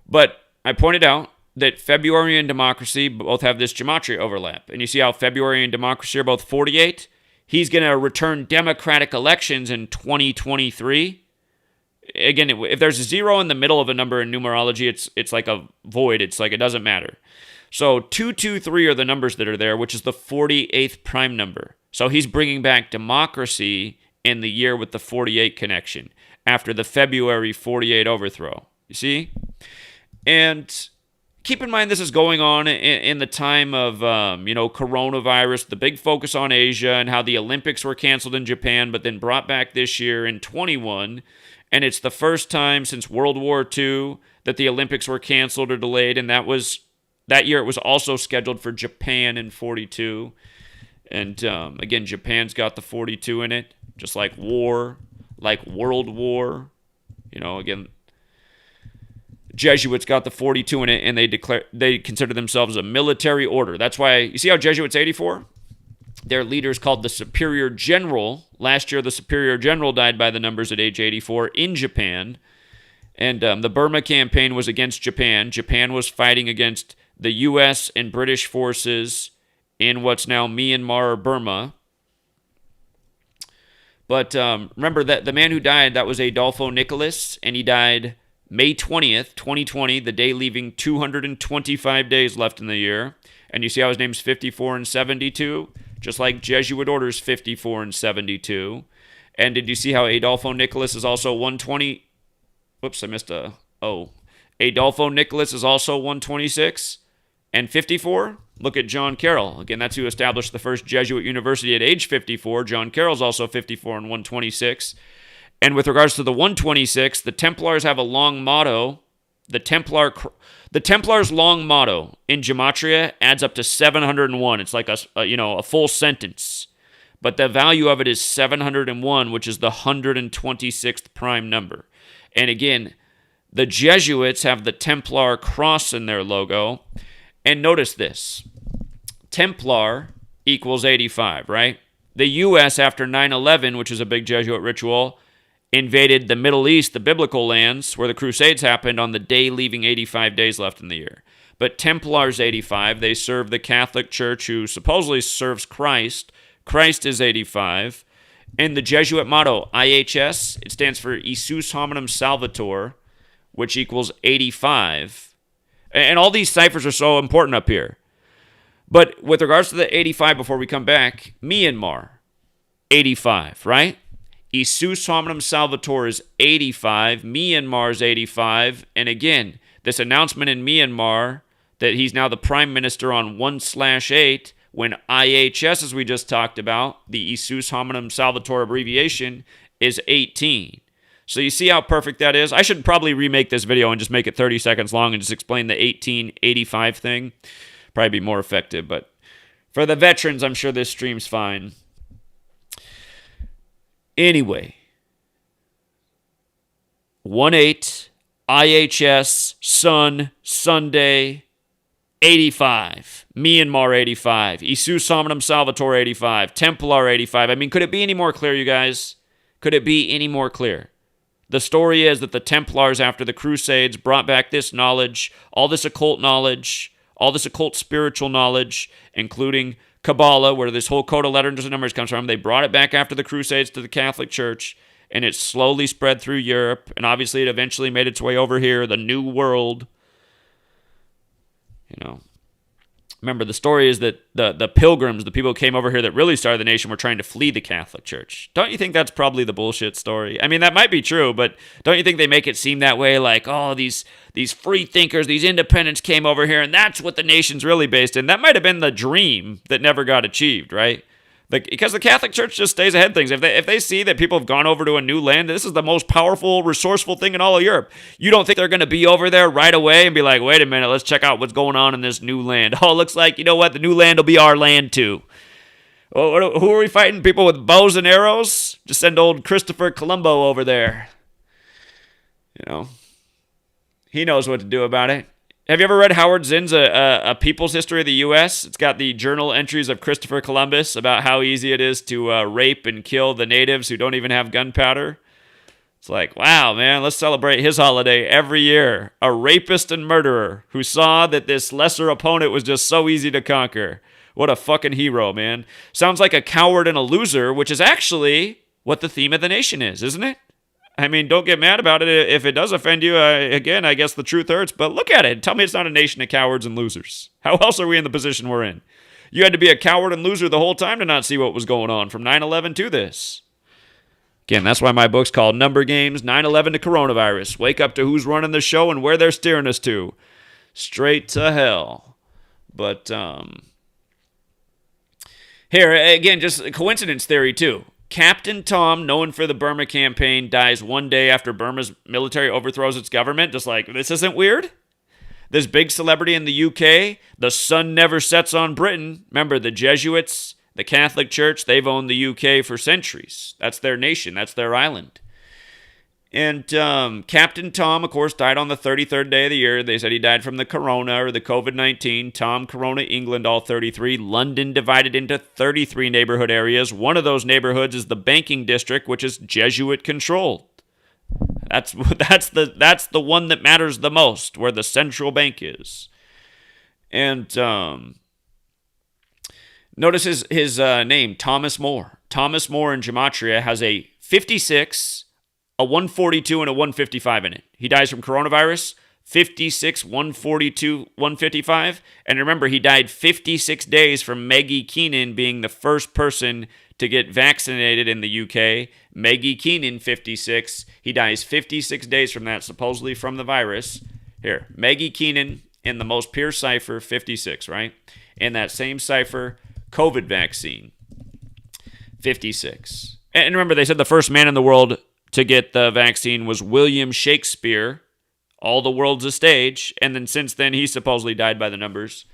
But I pointed out that February and democracy both have this gematria overlap. And you see how February and democracy are both 48? He's going to return democratic elections in 2023. Again, if there's a zero in the middle of a number in numerology, it's like a void. It's like it doesn't matter. So 223 are the numbers that are there, which is the 48th prime number. So he's bringing back democracy in the year with the 48 connection after the February 48 overthrow. You see? And keep in mind this is going on in the time of, coronavirus, the big focus on Asia and how the Olympics were canceled in Japan, but then brought back this year in 21. And it's the first time since World War II that the Olympics were canceled or delayed. And that year it was also scheduled for Japan in 42. And again, Japan's got the 42 in it, just like war, like World War. Again, Jesuits got the 42 in it, and they consider themselves a military order. That's why, you see how Jesuits 84? Their leader's called the Superior General. Last year, the Superior General died by the numbers at age 84 in Japan. And the Burma campaign was against Japan. Japan was fighting against the U.S. and British forces in what's now Myanmar or Burma. But remember that the man who died, that was Adolfo Nicholas, and he died May 20th, 2020, the day leaving 225 days left in the year. And you see how his name's 54 and 72? Just like Jesuit Order's 54 and 72. And did you see how Adolfo Nicholas is also 120? Whoops, I missed a O. Adolfo Nicholas is also 126 and 54. Look at John Carroll. Again, that's who established the first Jesuit university at age 54. John Carroll's also 54 and 126. And with regards to the 126, the Templars have a long motto. The Templars' long motto in Gematria adds up to 701. It's like a full sentence. But the value of it is 701, which is the 126th prime number. And again, the Jesuits have the Templar cross in their logo. And notice this. Templar equals 85, right? The U.S., after 9/11, which is a big Jesuit ritual, invaded the Middle East, the biblical lands, where the Crusades happened on the day leaving 85 days left in the year. But Templars 85, they serve the Catholic Church, who supposedly serves Christ. Christ is 85. And the Jesuit motto, IHS, it stands for Isus Hominum Salvator, which equals 85. And all these ciphers are so important up here. But with regards to the 85, before we come back, Myanmar, 85, right? Isus Hominum Salvator is 85. Myanmar is 85. And again, this announcement in Myanmar that he's now the prime minister on 1/8, when IHS, as we just talked about, the Isus Hominum Salvator abbreviation, is 18. So you see how perfect that is? I should probably remake this video and just make it 30 seconds long and just explain the 1885 thing. Probably be more effective, but for the veterans, I'm sure this stream's fine. Anyway, 1/8, IHS, Sun, Sunday, 85. Myanmar 85. Isus Hominum Salvator 85. Templar 85. I mean, could it be any more clear, you guys? Could it be any more clear? The story is that the Templars, after the Crusades, brought back this knowledge, all this occult knowledge, all this occult spiritual knowledge, including Kabbalah, where this whole code of letters and numbers comes from. They brought it back after the Crusades to the Catholic Church, and it slowly spread through Europe, and obviously it eventually made its way over here, the New World. You know, remember, the story is that the pilgrims, the people who came over here that really started the nation, were trying to flee the Catholic Church. Don't you think that's probably the bullshit story? I mean, that might be true, but don't you think they make it seem that way? Like, oh, these free thinkers, these independents came over here, and that's what the nation's really based in. That might have been the dream that never got achieved, right? Because the Catholic Church just stays ahead of things. If they see that people have gone over to a new land, this is the most powerful, resourceful thing in all of Europe. You don't think they're going to be over there right away and be like, wait a minute, let's check out what's going on in this new land. Oh, it looks like, you know what, the new land will be our land too. Oh, who are we fighting? People with bows and arrows? Just send old Christopher Colombo over there. You know, he knows what to do about it. Have you ever read Howard Zinn's A People's History of the U.S.? It's got the journal entries of Christopher Columbus about how easy it is to rape and kill the natives who don't even have gunpowder. It's like, wow, man, let's celebrate his holiday every year. A rapist and murderer who saw that this lesser opponent was just so easy to conquer. What a fucking hero, man. Sounds like a coward and a loser, which is actually what the theme of the nation is, isn't it? I mean, don't get mad about it if it does offend you. Again, I guess the truth hurts, but look at it. Tell me it's not a nation of cowards and losers. How else are we in the position we're in? You had to be a coward and loser the whole time to not see what was going on from 9/11 to this. Again, that's why my book's called Number Games, 9/11 to Coronavirus. Wake up to who's running the show and where they're steering us to. Straight to hell. But, here, again, just a coincidence theory, too. Captain Tom, known for the Burma campaign, dies one day after Burma's military overthrows its government. Just like, this isn't weird? This big celebrity in the UK, the sun never sets on Britain. Remember, the Jesuits, the Catholic Church, they've owned the UK for centuries. That's their nation. That's their island. And Captain Tom, of course, died on the 33rd day of the year. They said he died from the corona or the COVID-19. Tom, Corona, England, all 33. London divided into 33 neighborhood areas. One of those neighborhoods is the banking district, which is Jesuit controlled. That's the one that matters the most, where the central bank is. And notice his name, Thomas More. Thomas More in Gematria has a 56, a 142, and a 155 in it. He dies from coronavirus, 56, 142, 155. And remember, he died 56 days from Maggie Keenan being the first person to get vaccinated in the UK. Maggie Keenan, 56. He dies 56 days from that, supposedly from the virus. Here, Maggie Keenan in the most pure cipher, 56, right? In that same cipher, COVID vaccine, 56. And remember, they said the first man in the world to get the vaccine was William Shakespeare. All the world's a stage. And then since then, he supposedly died by the numbers.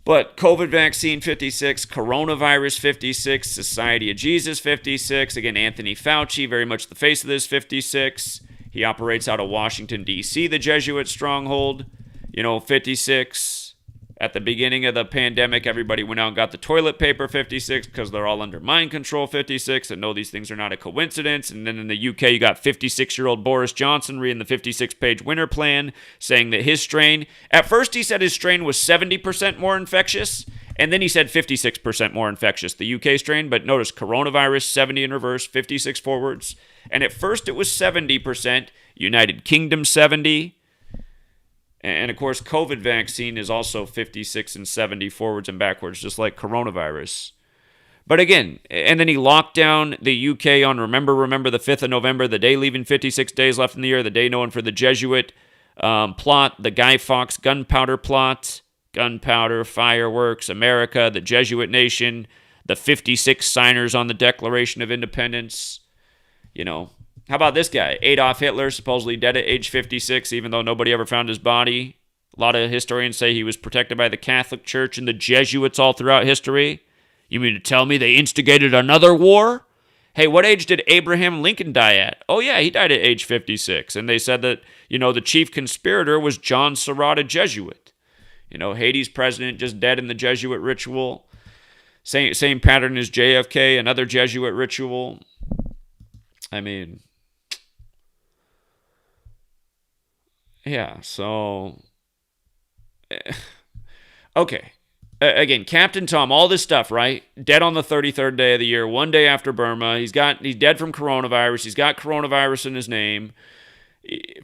But COVID vaccine, 56. Coronavirus, 56. Society of Jesus, 56. Again, Anthony Fauci, very much the face of this, 56. He operates out of Washington, D.C., the Jesuit stronghold. 56. At the beginning of the pandemic, everybody went out and got the toilet paper, 56, because they're all under mind control, 56, and know these things are not a coincidence. And then in the UK, you got 56-year-old Boris Johnson reading the 56-page winter plan, saying that his strain, at first he said his strain was 70% more infectious, and then he said 56% more infectious, the UK strain. But notice, coronavirus, 70 in reverse, 56 forwards. And at first it was 70%, United Kingdom 70%. And, of course, COVID vaccine is also 56 and 70 forwards and backwards, just like coronavirus. But again, and then he locked down the UK on Remember the 5th of November, the day leaving 56 days left in the year, the day known for the Jesuit plot, the Guy Fawkes gunpowder plot, gunpowder, fireworks, America, the Jesuit nation, the 56 signers on the Declaration of Independence. How about this guy? Adolf Hitler, supposedly dead at age 56, even though nobody ever found his body. A lot of historians say he was protected by the Catholic Church and the Jesuits all throughout history. You mean to tell me they instigated another war? Hey, what age did Abraham Lincoln die at? Oh, yeah, he died at age 56. And they said that, the chief conspirator was John Surratt, a Jesuit. Haiti's president just dead in the Jesuit ritual. Same pattern as JFK, another Jesuit ritual. I mean... Yeah, so... Okay. Again, Captain Tom, all this stuff, right? Dead on the 33rd day of the year, one day after Burma. He's dead from coronavirus. He's got coronavirus in his name.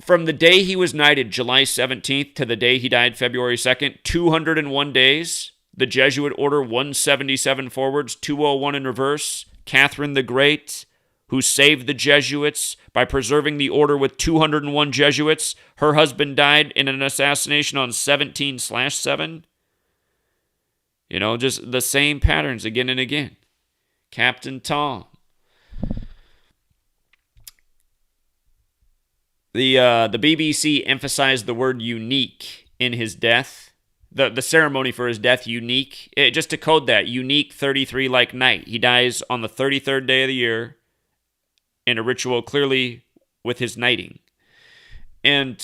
From the day he was knighted, July 17th, to the day he died, February 2nd, 201 days. The Jesuit Order, 177 forwards, 201 in reverse. Catherine the Great, who saved the Jesuits by preserving the order with 201 Jesuits. Her husband died in an assassination on 17/7. Just the same patterns again and again. Captain Tom. The BBC emphasized the word unique in his death. The ceremony for his death, unique. Just to code that, unique 33 like night. He dies on the 33rd day of the year in a ritual clearly with his knighting. And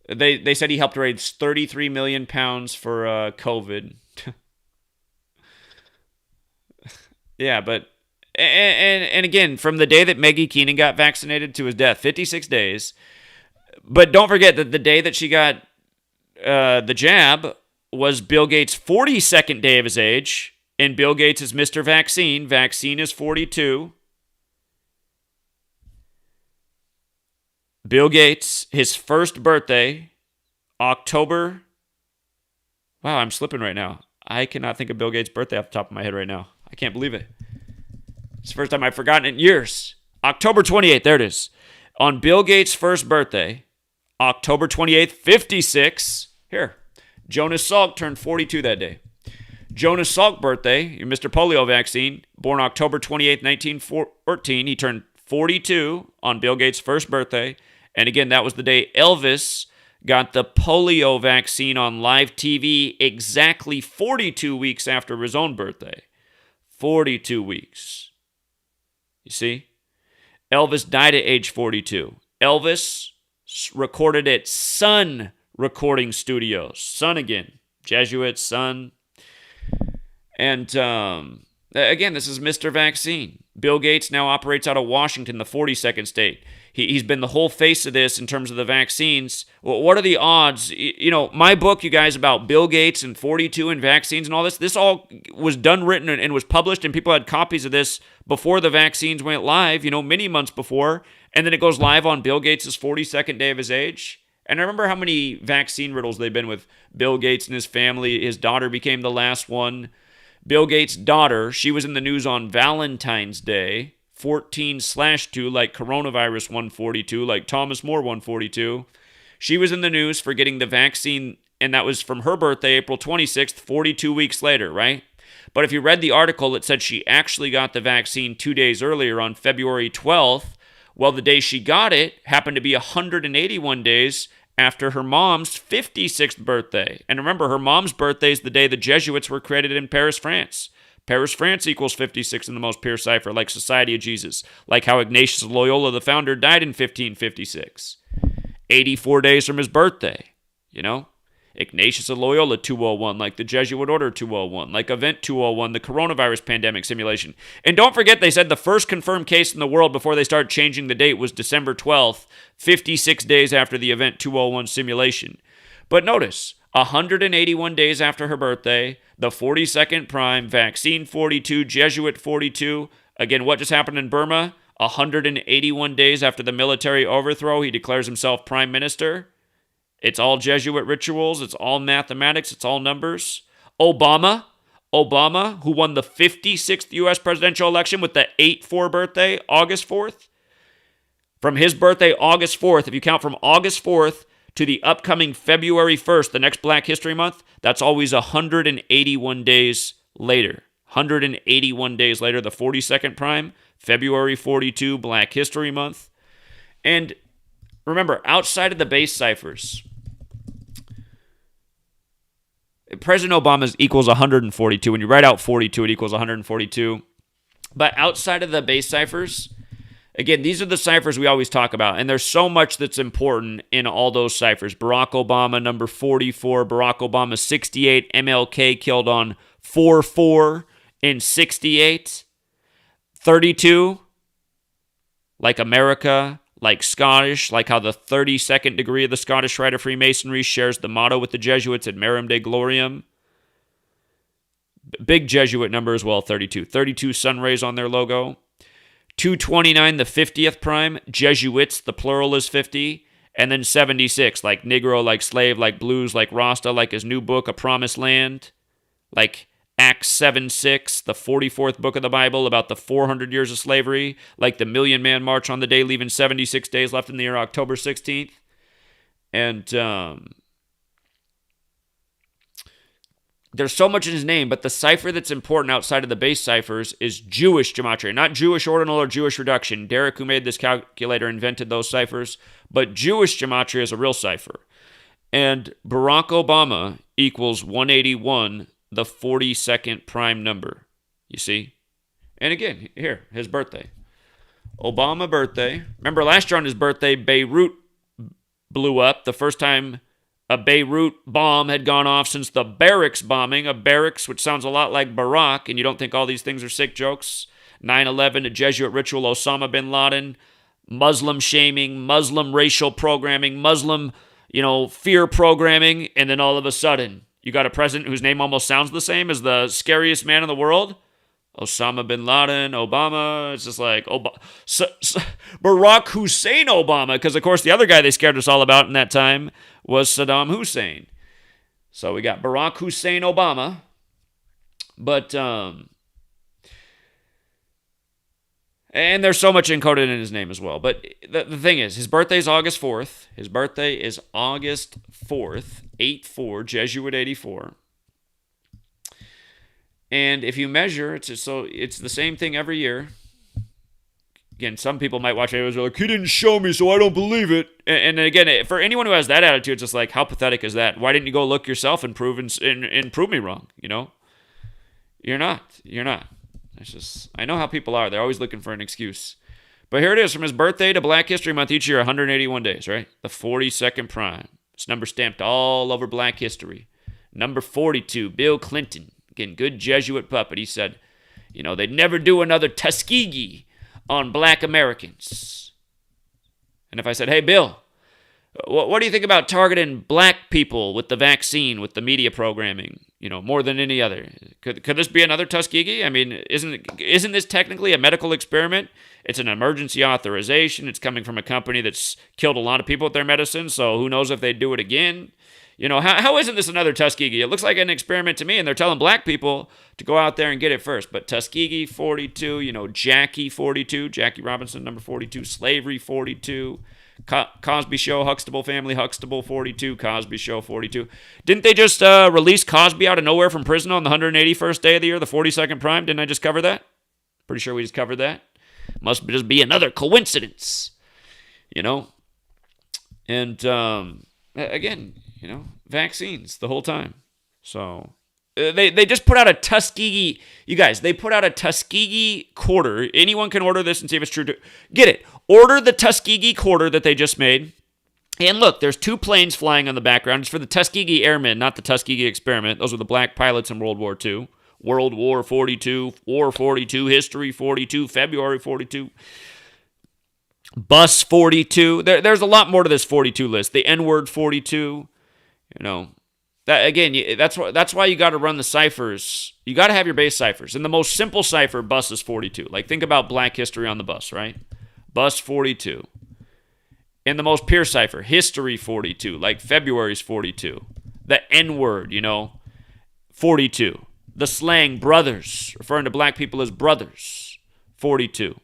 they said he helped raise 33 million pounds for COVID. Yeah, but and again, from the day that Maggie Keenan got vaccinated to his death, 56 days. But don't forget that the day that she got the jab was Bill Gates' 42nd day of his age, and Bill Gates is Mr. Vaccine. Vaccine is 42. Bill Gates, his first birthday, October. Wow, I'm slipping right now. I cannot think of Bill Gates' birthday off the top of my head right now. I can't believe it. It's the first time I've forgotten it in years. October 28th, there it is. On Bill Gates' first birthday, October 28th, 56. Here. Jonas Salk turned 42 that day. Jonas Salk birthday, your Mr. Polio vaccine, born October 28, 1914. He turned 42 on Bill Gates' first birthday. And again, that was the day Elvis got the polio vaccine on live TV exactly 42 weeks after his own birthday. 42 weeks. You see? Elvis died at age 42. Elvis recorded at Sun Recording Studios. Sun again. Jesuit, Sun. And again, this is Mr. Vaccine. Bill Gates now operates out of Washington, the 42nd state. He's been the whole face of this in terms of the vaccines. Well, what are the odds? My book, you guys, about Bill Gates and 42 and vaccines and all this all was done, written, and was published, and people had copies of this before the vaccines went live, many months before, and then it goes live on Bill Gates' 42nd day of his age. And I remember how many vaccine riddles they've been with Bill Gates and his family. His daughter became the last one. Bill Gates' daughter, she was in the news on Valentine's Day, 14/2, like coronavirus 142, like Thomas More 142. She was in the news for getting the vaccine, and that was from her birthday, April 26th, 42 weeks later, right? But if you read the article, it said she actually got the vaccine 2 days earlier on February 12th. Well, the day she got it happened to be 181 days after her mom's 56th birthday. And remember, her mom's birthday is the day the Jesuits were created in Paris, France. Paris, France equals 56 in the most pure cipher, like Society of Jesus, like how Ignatius of Loyola, the founder, died in 1556. 84 days from his birthday, Ignatius of Loyola 201, like the Jesuit Order 201, like Event 201, the coronavirus pandemic simulation. And don't forget, they said the first confirmed case in the world before they started changing the date was December 12th, 56 days after the Event 201 simulation. But notice, 181 days after her birthday, the 42nd prime, vaccine 42, Jesuit 42. Again, what just happened in Burma? 181 days after the military overthrow, he declares himself prime minister. It's all Jesuit rituals. It's all mathematics. It's all numbers. Obama, who won the 56th U.S. presidential election with the 8-4 birthday, August 4th. From his birthday, August 4th, if you count from August 4th to the upcoming February 1st, the next Black History Month, that's always 181 days later. 181 days later, the 42nd prime, February 42, Black History Month. And remember, outside of the base ciphers, President Obama equals 142. When you write out 42, it equals 142. But outside of the base ciphers, again, these are the ciphers we always talk about, and there's so much that's important in all those ciphers. Barack Obama, number 44. Barack Obama, 68. MLK killed on 4/4 in 68. 32, like America, like Scottish, like how the 32nd degree of the Scottish Rite of Freemasonry shares the motto with the Jesuits at Marum de Gloriam. Big Jesuit number as well, 32. 32 sun rays on their logo. 229, the 50th prime, Jesuits, the plural is 50. And then 76, like Negro, like slave, like blues, like Rasta, like his new book, A Promised Land. Like Acts 7:6, the 44th book of the Bible about the 400 years of slavery, like the Million Man March on the day leaving 76 days left in the year, October 16th. And there's so much in his name, but the cipher that's important outside of the base ciphers is Jewish gematria, not Jewish ordinal or Jewish reduction. Derek, who made this calculator, invented those ciphers, but Jewish gematria is a real cipher. And Barack Obama equals 181, the 42nd prime number, you see? And again, here, his birthday. Obama birthday. Remember last year on his birthday, Beirut blew up. The first time a Beirut bomb had gone off since the barracks bombing. A barracks, which sounds a lot like Barack, and you don't think all these things are sick jokes. 9/11, a Jesuit ritual, Osama bin Laden, Muslim shaming, Muslim racial programming, Muslim, fear programming, and then all of a sudden, you got a president whose name almost sounds the same as the scariest man in the world. Osama bin Laden, Obama. It's just like Barack Hussein Obama, because of course the other guy they scared us all about in that time was Saddam Hussein. So we got Barack Hussein Obama, but and there's so much encoded in his name as well. But the thing is, his birthday is August 4th. His birthday is August 4th, 8/4, Jesuit 84. And if you measure, it's the same thing every year. Again, some people might watch videos and are like, he didn't show me, so I don't believe it. And again, for anyone who has that attitude, it's just like, how pathetic is that? Why didn't you go look yourself and prove me wrong? You're not. It's just, I know how people are. They're always looking for an excuse. But here it is, from his birthday to Black History Month each year, 181 days, right? The 42nd prime. This number stamped all over Black history. Number 42, Bill Clinton. Again, good Jesuit puppet. He said, they'd never do another Tuskegee on Black Americans. And if I said, hey, Bill, what do you think about targeting black people with the vaccine, with the media programming, more than any other? Could this be another Tuskegee? I mean, isn't this technically a medical experiment? It's an emergency authorization. It's coming from a company that's killed a lot of people with their medicine, so who knows if they'd do it again? How isn't this another Tuskegee? It looks like an experiment to me, and they're telling black people to go out there and get it first. But Tuskegee, 42, Jackie, 42, Jackie Robinson, number 42, slavery, 42, Cosby Show, Huxtable family, Huxtable, 42, Cosby Show, 42. Didn't they just release Cosby out of nowhere from prison on the 181st day of the year, the 42nd prime? Didn't I just cover that? Pretty sure we just covered that. Must just be another coincidence, And again, vaccines the whole time. So they just put out a Tuskegee. You guys, they put out a Tuskegee quarter. Anyone can order this and see if it's true. Get it. Order the Tuskegee quarter that they just made. And look, there's 2 planes flying on the background. It's for the Tuskegee Airmen, not the Tuskegee Experiment. Those were the black pilots in World War II. World War 42, War 42, History 42, February 42. Bus 42. There's a lot more to this 42 list. The N-word 42. That again. That's why you got to run the ciphers. You got to have your base ciphers. And the most simple cipher, bus is 42. Like think about Black history on the bus, right? Bus 42. And the most pure cipher, history 42. Like February's 42. The N-word, 42. The slang brothers, referring to black people as brothers, 42.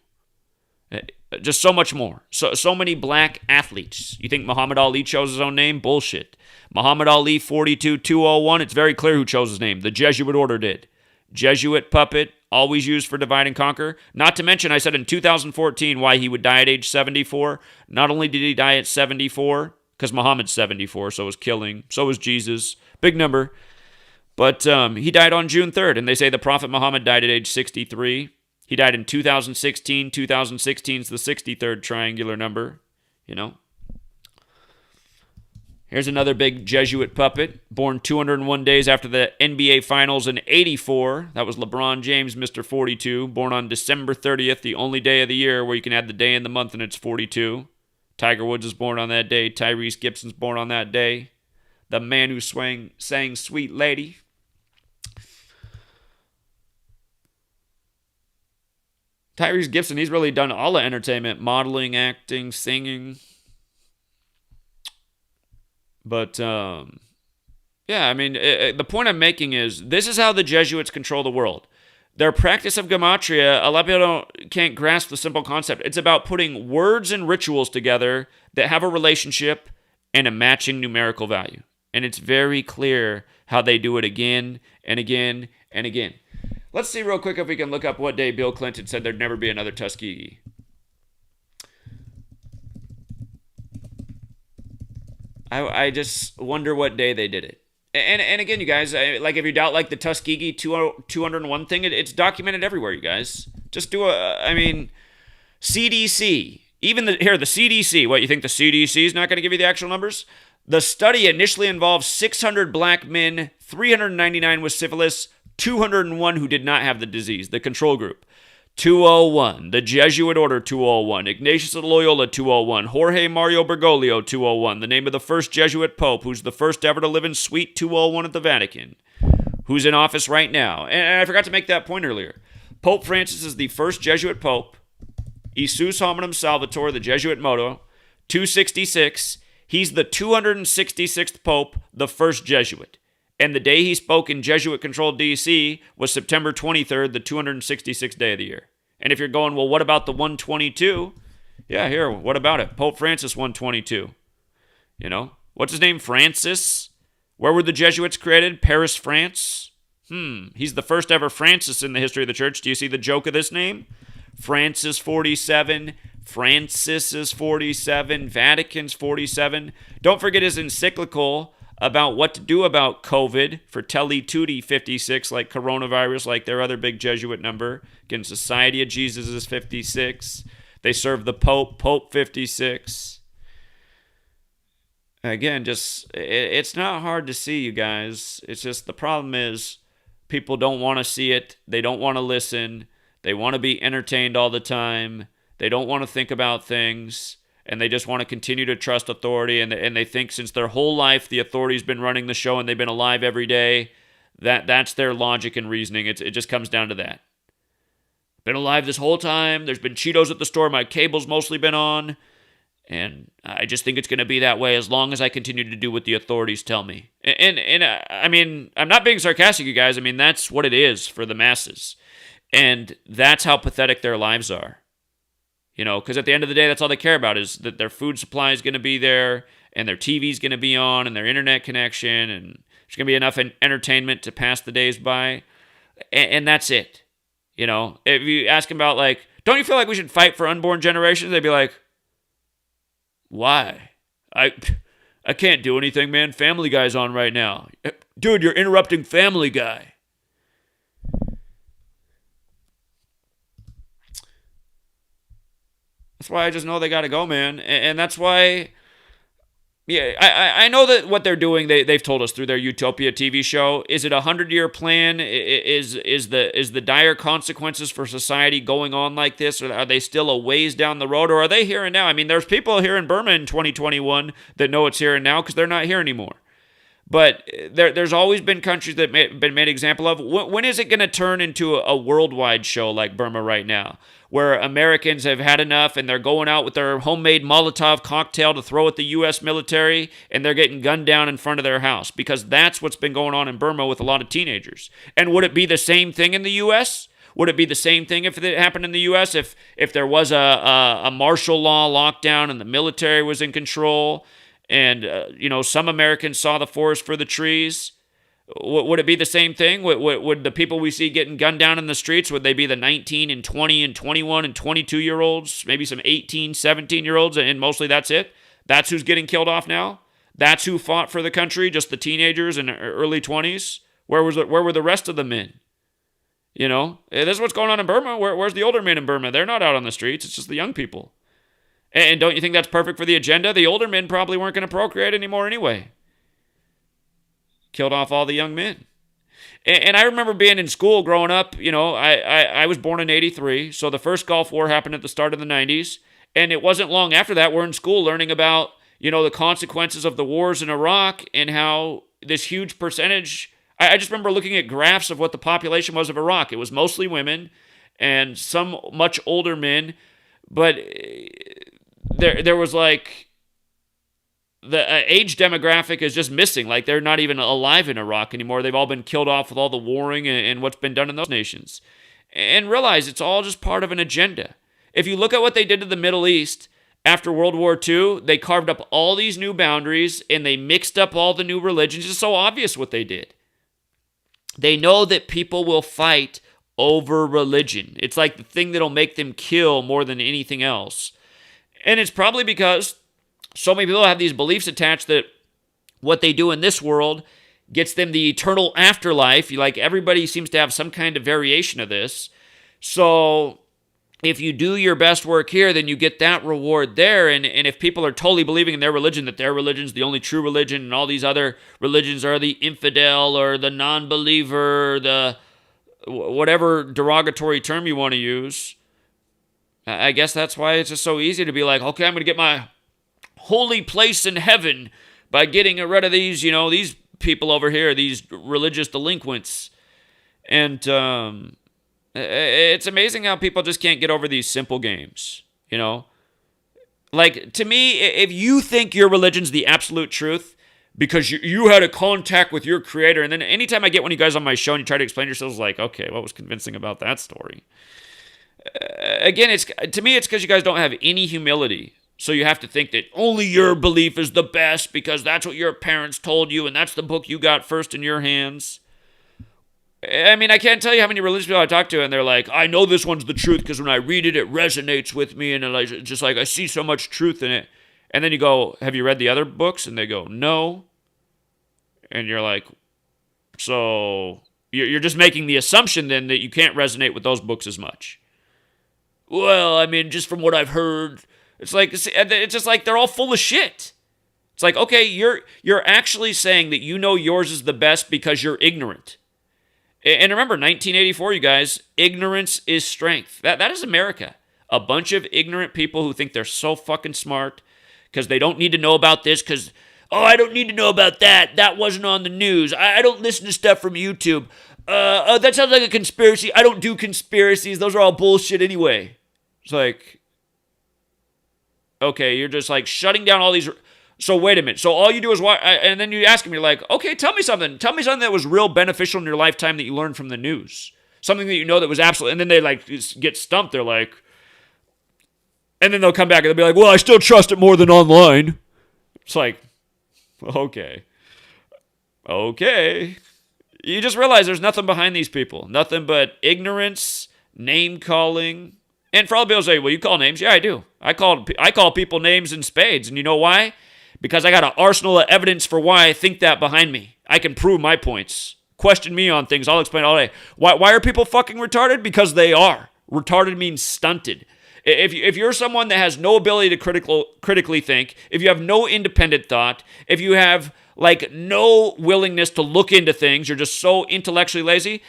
Just so much more. So many black athletes. You think Muhammad Ali chose his own name? Bullshit. Muhammad Ali, 42-201. It's very clear who chose his name. The Jesuit Order did. Jesuit puppet, always used for divide and conquer. Not to mention, I said in 2014 why he would die at age 74. Not only did he die at 74, because Muhammad's 74, so was killing. So was Jesus. Big number. But he died on June 3rd, and they say the Prophet Muhammad died at age 63. He died in 2016. 2016 is the 63rd triangular number, Here's another big Jesuit puppet, born 201 days after the NBA Finals in 84. That was LeBron James, Mr. 42, born on December 30th, the only day of the year where you can add the day and the month and it's 42. Tiger Woods is born on that day. Tyrese Gibson's born on that day. The man who sang Sweet Lady. Tyrese Gibson, he's really done all the entertainment, modeling, acting, singing. But, the point I'm making is this is how the Jesuits control the world. Their practice of Gematria, a lot of people can't grasp the simple concept. It's about putting words and rituals together that have a relationship and a matching numerical value. And it's very clear how they do it again and again and again. Let's see real quick if we can look up what day Bill Clinton said there'd never be another Tuskegee. I just wonder what day they did it. And again, you guys, if you doubt the Tuskegee 201 thing, it's documented everywhere, you guys. Just do CDC. Even the CDC. What, you think the CDC is not going to give you the actual numbers? The study initially involved 600 black men, 399 with syphilis, 201 who did not have the disease, the control group. 201, the Jesuit Order 201, Ignatius of Loyola 201, Jorge Mario Bergoglio 201, the name of the first Jesuit Pope, who's the first ever to live in Suite 201 at the Vatican, who's in office right now. And I forgot to make that point earlier. Pope Francis is the first Jesuit Pope, Isus Hominum Salvator, the Jesuit motto, 266. He's the 266th Pope, the first Jesuit. And the day he spoke in Jesuit-controlled D.C. was September 23rd, the 266th day of the year. And if you're going, well, what about the 122? Yeah, here, what about it? Pope Francis 122. What's his name? Francis? Where were the Jesuits created? Paris, France? He's the first ever Francis in the history of the church. Do you see the joke of this name? Francis 47, Francis is 47, Vatican's 47. Don't forget his encyclical about what to do about COVID, Fratelli Tutti 56, like coronavirus, like their other big Jesuit number. Again, Society of Jesus is 56. They serve the Pope, Pope 56. Again, it's not hard to see, you guys. It's just the problem is people don't want to see it. They don't want to listen. They want to be entertained all the time. They don't want to think about things. and they just want to continue to trust authority, and they think since their whole life the authority's been running the show and they've been alive every day, that's their logic and reasoning. It just comes down to that. Been alive this whole time. There's been Cheetos at the store. My cable's mostly been on. And I just think it's going to be that way as long as I continue to do what the authorities tell me. And I mean, I'm not being sarcastic, you guys. I mean, that's what it is for the masses. And that's how pathetic their lives are. You know, because at the end of the day, that's all they care about is that their food supply is going to be there, and their TV's going to be on, and their internet connection, and there's going to be enough entertainment to pass the days by. And that's it. You know, if you ask them about, like, don't you feel like we should fight for unborn generations? They'd be like, why? I can't do anything, man. Family Guy's on right now. Dude, you're interrupting Family Guy. That's why I just know they got to go, man. And that's why, yeah, I know that what they're doing, they've told us through their Utopia TV show. Is it a 100-year plan? Is the dire consequences for society going on like this? Or are they still a ways down the road? Or are they here and now? I mean, there's people here in Burma in 2021 that know it's here and now because they're not here anymore. But there's always been countries that have been made example of. When is it going to turn into a worldwide show like Burma right now, where Americans have had enough and they're going out with their homemade Molotov cocktail to throw at the U.S. military and they're getting gunned down in front of their house? Because that's what's been going on in Burma with a lot of teenagers. And would it be the same thing in the U.S.? Would it be the same thing if it happened in the U.S., if there was a martial law lockdown and the military was in control? And, some Americans saw the forest for the trees? Would it be the same thing? Would the people we see getting gunned down in the streets, would they be the 19 and 20 and 21 and 22-year-olds, maybe some 18, 17-year-olds, and mostly that's it? That's who's getting killed off now? That's who fought for the country, just the teenagers in early 20s? Where were the rest of the men? You know, this is what's going on in Burma. Where's the older men in Burma? They're not out on the streets. It's just the young people. And don't you think that's perfect for the agenda? The older men probably weren't going to procreate anymore anyway. Killed off all the young men. And I remember being in school growing up. You know, I was born in 83, so the first Gulf War happened at the start of the 90s. And it wasn't long after that we're in school learning about, the consequences of the wars in Iraq and how this huge percentage. I just remember looking at graphs of what the population was of Iraq. It was mostly women and some much older men. But there was like the age demographic is just missing. Like they're not even alive in Iraq anymore. They've all been killed off with all the warring and what's been done in those nations. And realize it's all just part of an agenda. If you look at what they did to the Middle East after World War II, they carved up all these new boundaries and they mixed up all the new religions. It's so obvious what they did. They know that people will fight over religion. It's like the thing that'll make them kill more than anything else. And it's probably because so many people have these beliefs attached that what they do in this world gets them the eternal afterlife. Like everybody seems to have some kind of variation of this. So if you do your best work here, then you get that reward there. And if people are totally believing in their religion, that their religion is the only true religion and all these other religions are the infidel or the non-believer, the whatever derogatory term you want to use, I guess that's why it's just so easy to be like, okay, I'm going to get my holy place in heaven by getting rid of these, these people over here, these religious delinquents. And it's amazing how people just can't get over these simple games, Like, to me, if you think your religion's the absolute truth, because you had a contact with your creator. And then anytime I get one of you guys on my show and you try to explain yourselves, like, okay, what was convincing about that story? Again, to me, it's because you guys don't have any humility. So you have to think that only your belief is the best because that's what your parents told you and that's the book you got first in your hands. I mean, I can't tell you how many religious people I talk to and they're like, I know this one's the truth because when I read it, it resonates with me and it's just like I see so much truth in it. And then you go, have you read the other books? And they go, no. And you're like, so you're just making the assumption then that you can't resonate with those books as much. Well, I mean, just from what I've heard, it's just like they're all full of shit. It's like, okay, you're actually saying that yours is the best because you're ignorant. And remember, 1984, you guys, ignorance is strength. That is America. A bunch of ignorant people who think they're so fucking smart because they don't need to know about this because, oh, I don't need to know about that. That wasn't on the news. I don't listen to stuff from YouTube. That sounds like a conspiracy. I don't do conspiracies. Those are all bullshit anyway. It's like, okay, you're just like shutting down all these. So wait a minute. So all you do is watch, and then you ask me, like, okay, tell me something. Tell me something that was real beneficial in your lifetime that you learned from the news. Something that you know that was absolute. And then they like get stumped. They're like, and then they'll come back and they'll be like, well, I still trust it more than online. It's like, okay. You just realize there's nothing behind these people. Nothing but ignorance, name calling. And for all the people say, well, you call names? Yeah, I do. I call people names in spades. And you know why? Because I got an arsenal of evidence for why I think that behind me. I can prove my points. Question me on things. I'll explain all day. Why are people fucking retarded? Because they are. Retarded means stunted. If you're someone that has no ability to critically think, if you have no independent thought, if you have like no willingness to look into things, you're just so intellectually lazy,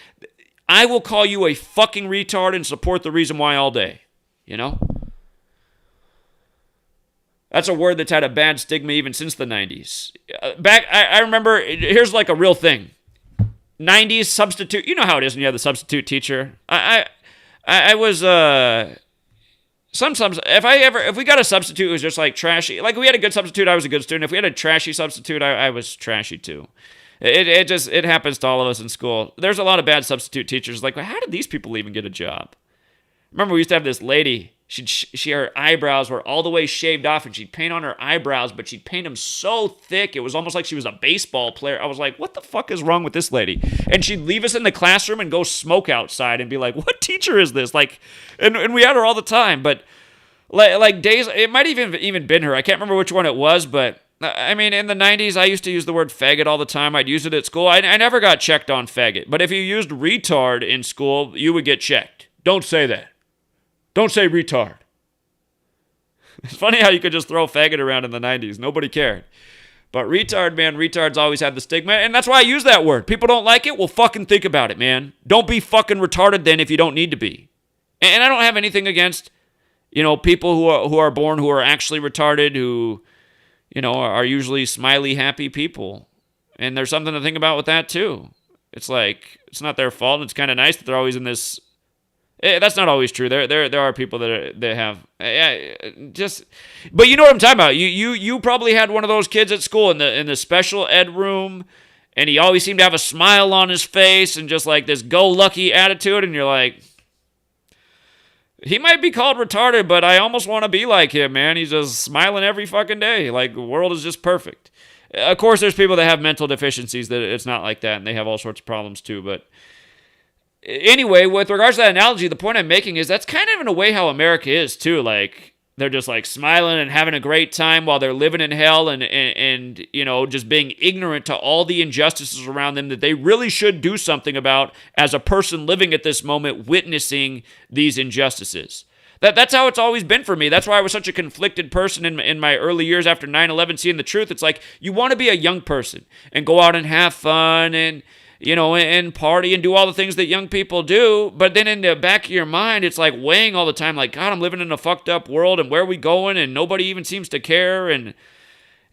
I will call you a fucking retard and support the reason why all day. You know? That's a word that's had a bad stigma even since the 90s. I remember, here's like a real thing. 90s substitute, you know how it is when you have the substitute teacher. I was, sometimes, if we got a substitute who was just like trashy, like we had a good substitute, I was a good student. If we had a trashy substitute, I was trashy too. It happens to all of us in school. There's a lot of bad substitute teachers. Like, how did these people even get a job? Remember, we used to have this lady. Her eyebrows were all the way shaved off, and she'd paint on her eyebrows, but she'd paint them so thick, it was almost like she was a baseball player. I was like, what the fuck is wrong with this lady? And she'd leave us in the classroom and go smoke outside and be like, what teacher is this? Like, and we had her all the time, but like days, it might even been her. I can't remember which one it was, but I mean, in the 90s, I used to use the word faggot all the time. I'd use it at school. I never got checked on faggot, but if you used retard in school, you would get checked. Don't say that. Don't say retard. It's funny how you could just throw faggot around in the 90s. Nobody cared. But retard, man, retards always had the stigma, and that's why I use that word. People don't like it? Well, fucking think about it, man. Don't be fucking retarded then if you don't need to be. And I don't have anything against, people who are born who are actually retarded, who, are usually smiley, happy people. And there's something to think about with that, too. It's like, it's not their fault. It's kind of nice that they're always in this. That's not always true. There are people that have but you know what I'm talking about. You probably had one of those kids at school in the special ed room, and he always seemed to have a smile on his face and just like this go-lucky attitude, and you're like, he might be called retarded, but I almost want to be like him, man. He's just smiling every fucking day. Like, the world is just perfect. Of course, there's people that have mental deficiencies that it's not like that, and they have all sorts of problems too, but anyway, with regards to that analogy, the point I'm making is that's kind of in a way how America is too. Like, they're just like smiling and having a great time while they're living in hell and just being ignorant to all the injustices around them that they really should do something about as a person living at this moment witnessing these injustices. That's how it's always been for me. That's why I was such a conflicted person in my early years after 9/11, seeing the truth. It's like, you want to be a young person and go out and have fun and and party and do all the things that young people do. But then in the back of your mind, it's like weighing all the time, like, God, I'm living in a fucked up world, and where are we going? And nobody even seems to care. And,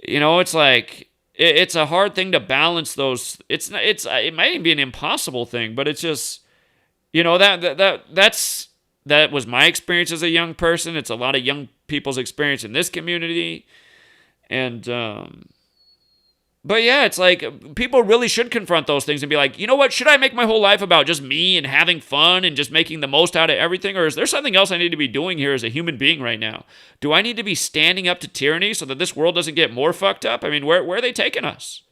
it's like, it's a hard thing to balance those. It might even be an impossible thing, but it's just, that was my experience as a young person. It's a lot of young people's experience in this community. And, but yeah, it's like, people really should confront those things and be like, you know what, should I make my whole life about just me and having fun and just making the most out of everything? Or is there something else I need to be doing here as a human being right now? Do I need to be standing up to tyranny so that this world doesn't get more fucked up? I mean, where are they taking us?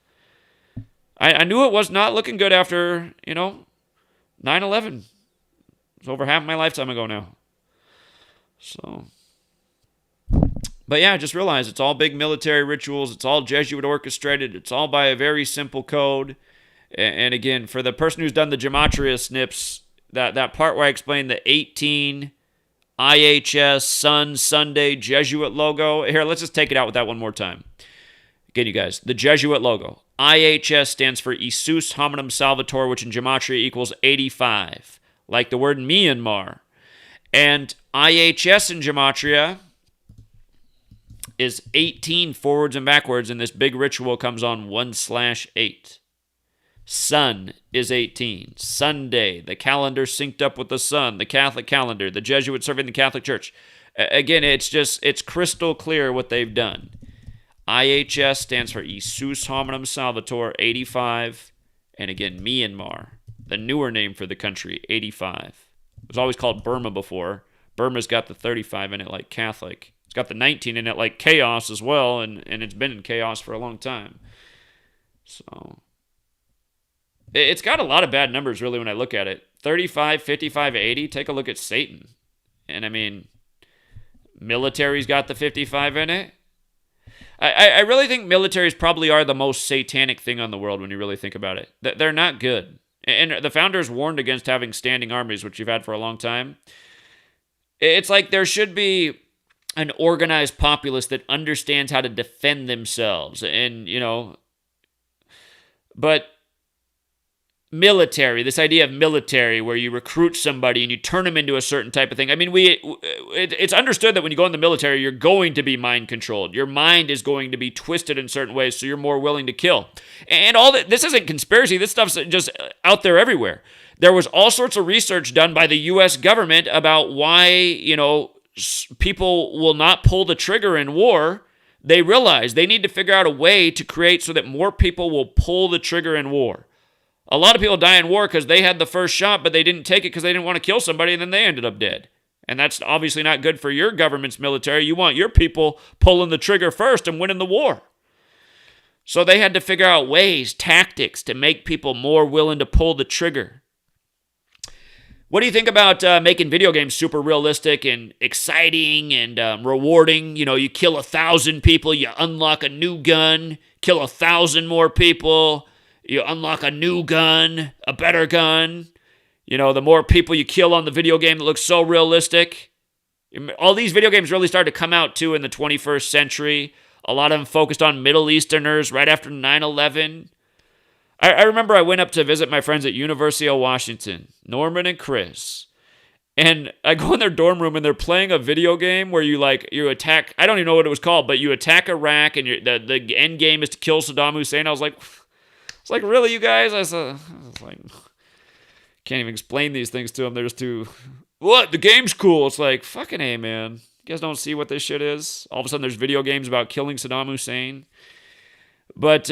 I knew it was not looking good after, 9/11. It was over half my lifetime ago now. So, but yeah, just realize it's all big military rituals. It's all Jesuit orchestrated. It's all by a very simple code. And again, for the person who's done the Gematria snips, that part where I explained the 18 IHS Sun Sunday Jesuit logo. Here, let's just take it out with that one more time. Again, you guys, the Jesuit logo. IHS stands for Isus Hominum Salvator, which in Gematria equals 85. Like the word Myanmar. And IHS in Gematria is 18 forwards and backwards, and this big ritual comes on 1/8. Sun is 18. Sunday, the calendar synced up with the sun, the Catholic calendar, the Jesuits serving the Catholic Church. Again, it's crystal clear what they've done. IHS stands for Jesus Hominum Salvator, 85. And again, Myanmar, the newer name for the country, 85. It was always called Burma before. Burma's got the 35 in it like Catholic. It's got the 19 in it like chaos as well, and it's been in chaos for a long time. So it's got a lot of bad numbers, really, when I look at it. 35, 55, 80, take a look at Satan. And I mean, military's got the 55 in it. I really think militaries probably are the most satanic thing on the world when you really think about it. They're not good. And the founders warned against having standing armies, which you've had for a long time. It's like there should be an organized populace that understands how to defend themselves. And, but military, this idea of military where you recruit somebody and you turn them into a certain type of thing. I mean, it's understood that when you go in the military, you're going to be mind controlled. Your mind is going to be twisted in certain ways, so you're more willing to kill. And all that, this isn't conspiracy. This stuff's just out there everywhere. There was all sorts of research done by the U.S. government about why, people will not pull the trigger in war. They realize they need to figure out a way to create so that more people will pull the trigger in war. A lot of people die in war because they had the first shot, but they didn't take it because they didn't want to kill somebody, and then they ended up dead. And that's obviously not good for your government's military. You want your people pulling the trigger first and winning the war. So they had to figure out ways, tactics, to make people more willing to pull the trigger. What do you think about making video games super realistic and exciting and rewarding? You kill 1,000 people, you unlock a new gun, kill 1,000 more people, you unlock a new gun, a better gun. The more people you kill on the video game that looks so realistic. All these video games really started to come out, too, in the 21st century. A lot of them focused on Middle Easterners right after 9/11. I remember I went up to visit my friends at University of Washington, Norman and Chris. And I go in their dorm room, and they're playing a video game where you attack, I don't even know what it was called, but you attack Iraq, and the end game is to kill Saddam Hussein. I was like, really, you guys? I was like, can't even explain these things to them. They're just too, what? The game's cool. It's like, fucking A, man. You guys don't see what this shit is? All of a sudden, there's video games about killing Saddam Hussein. But,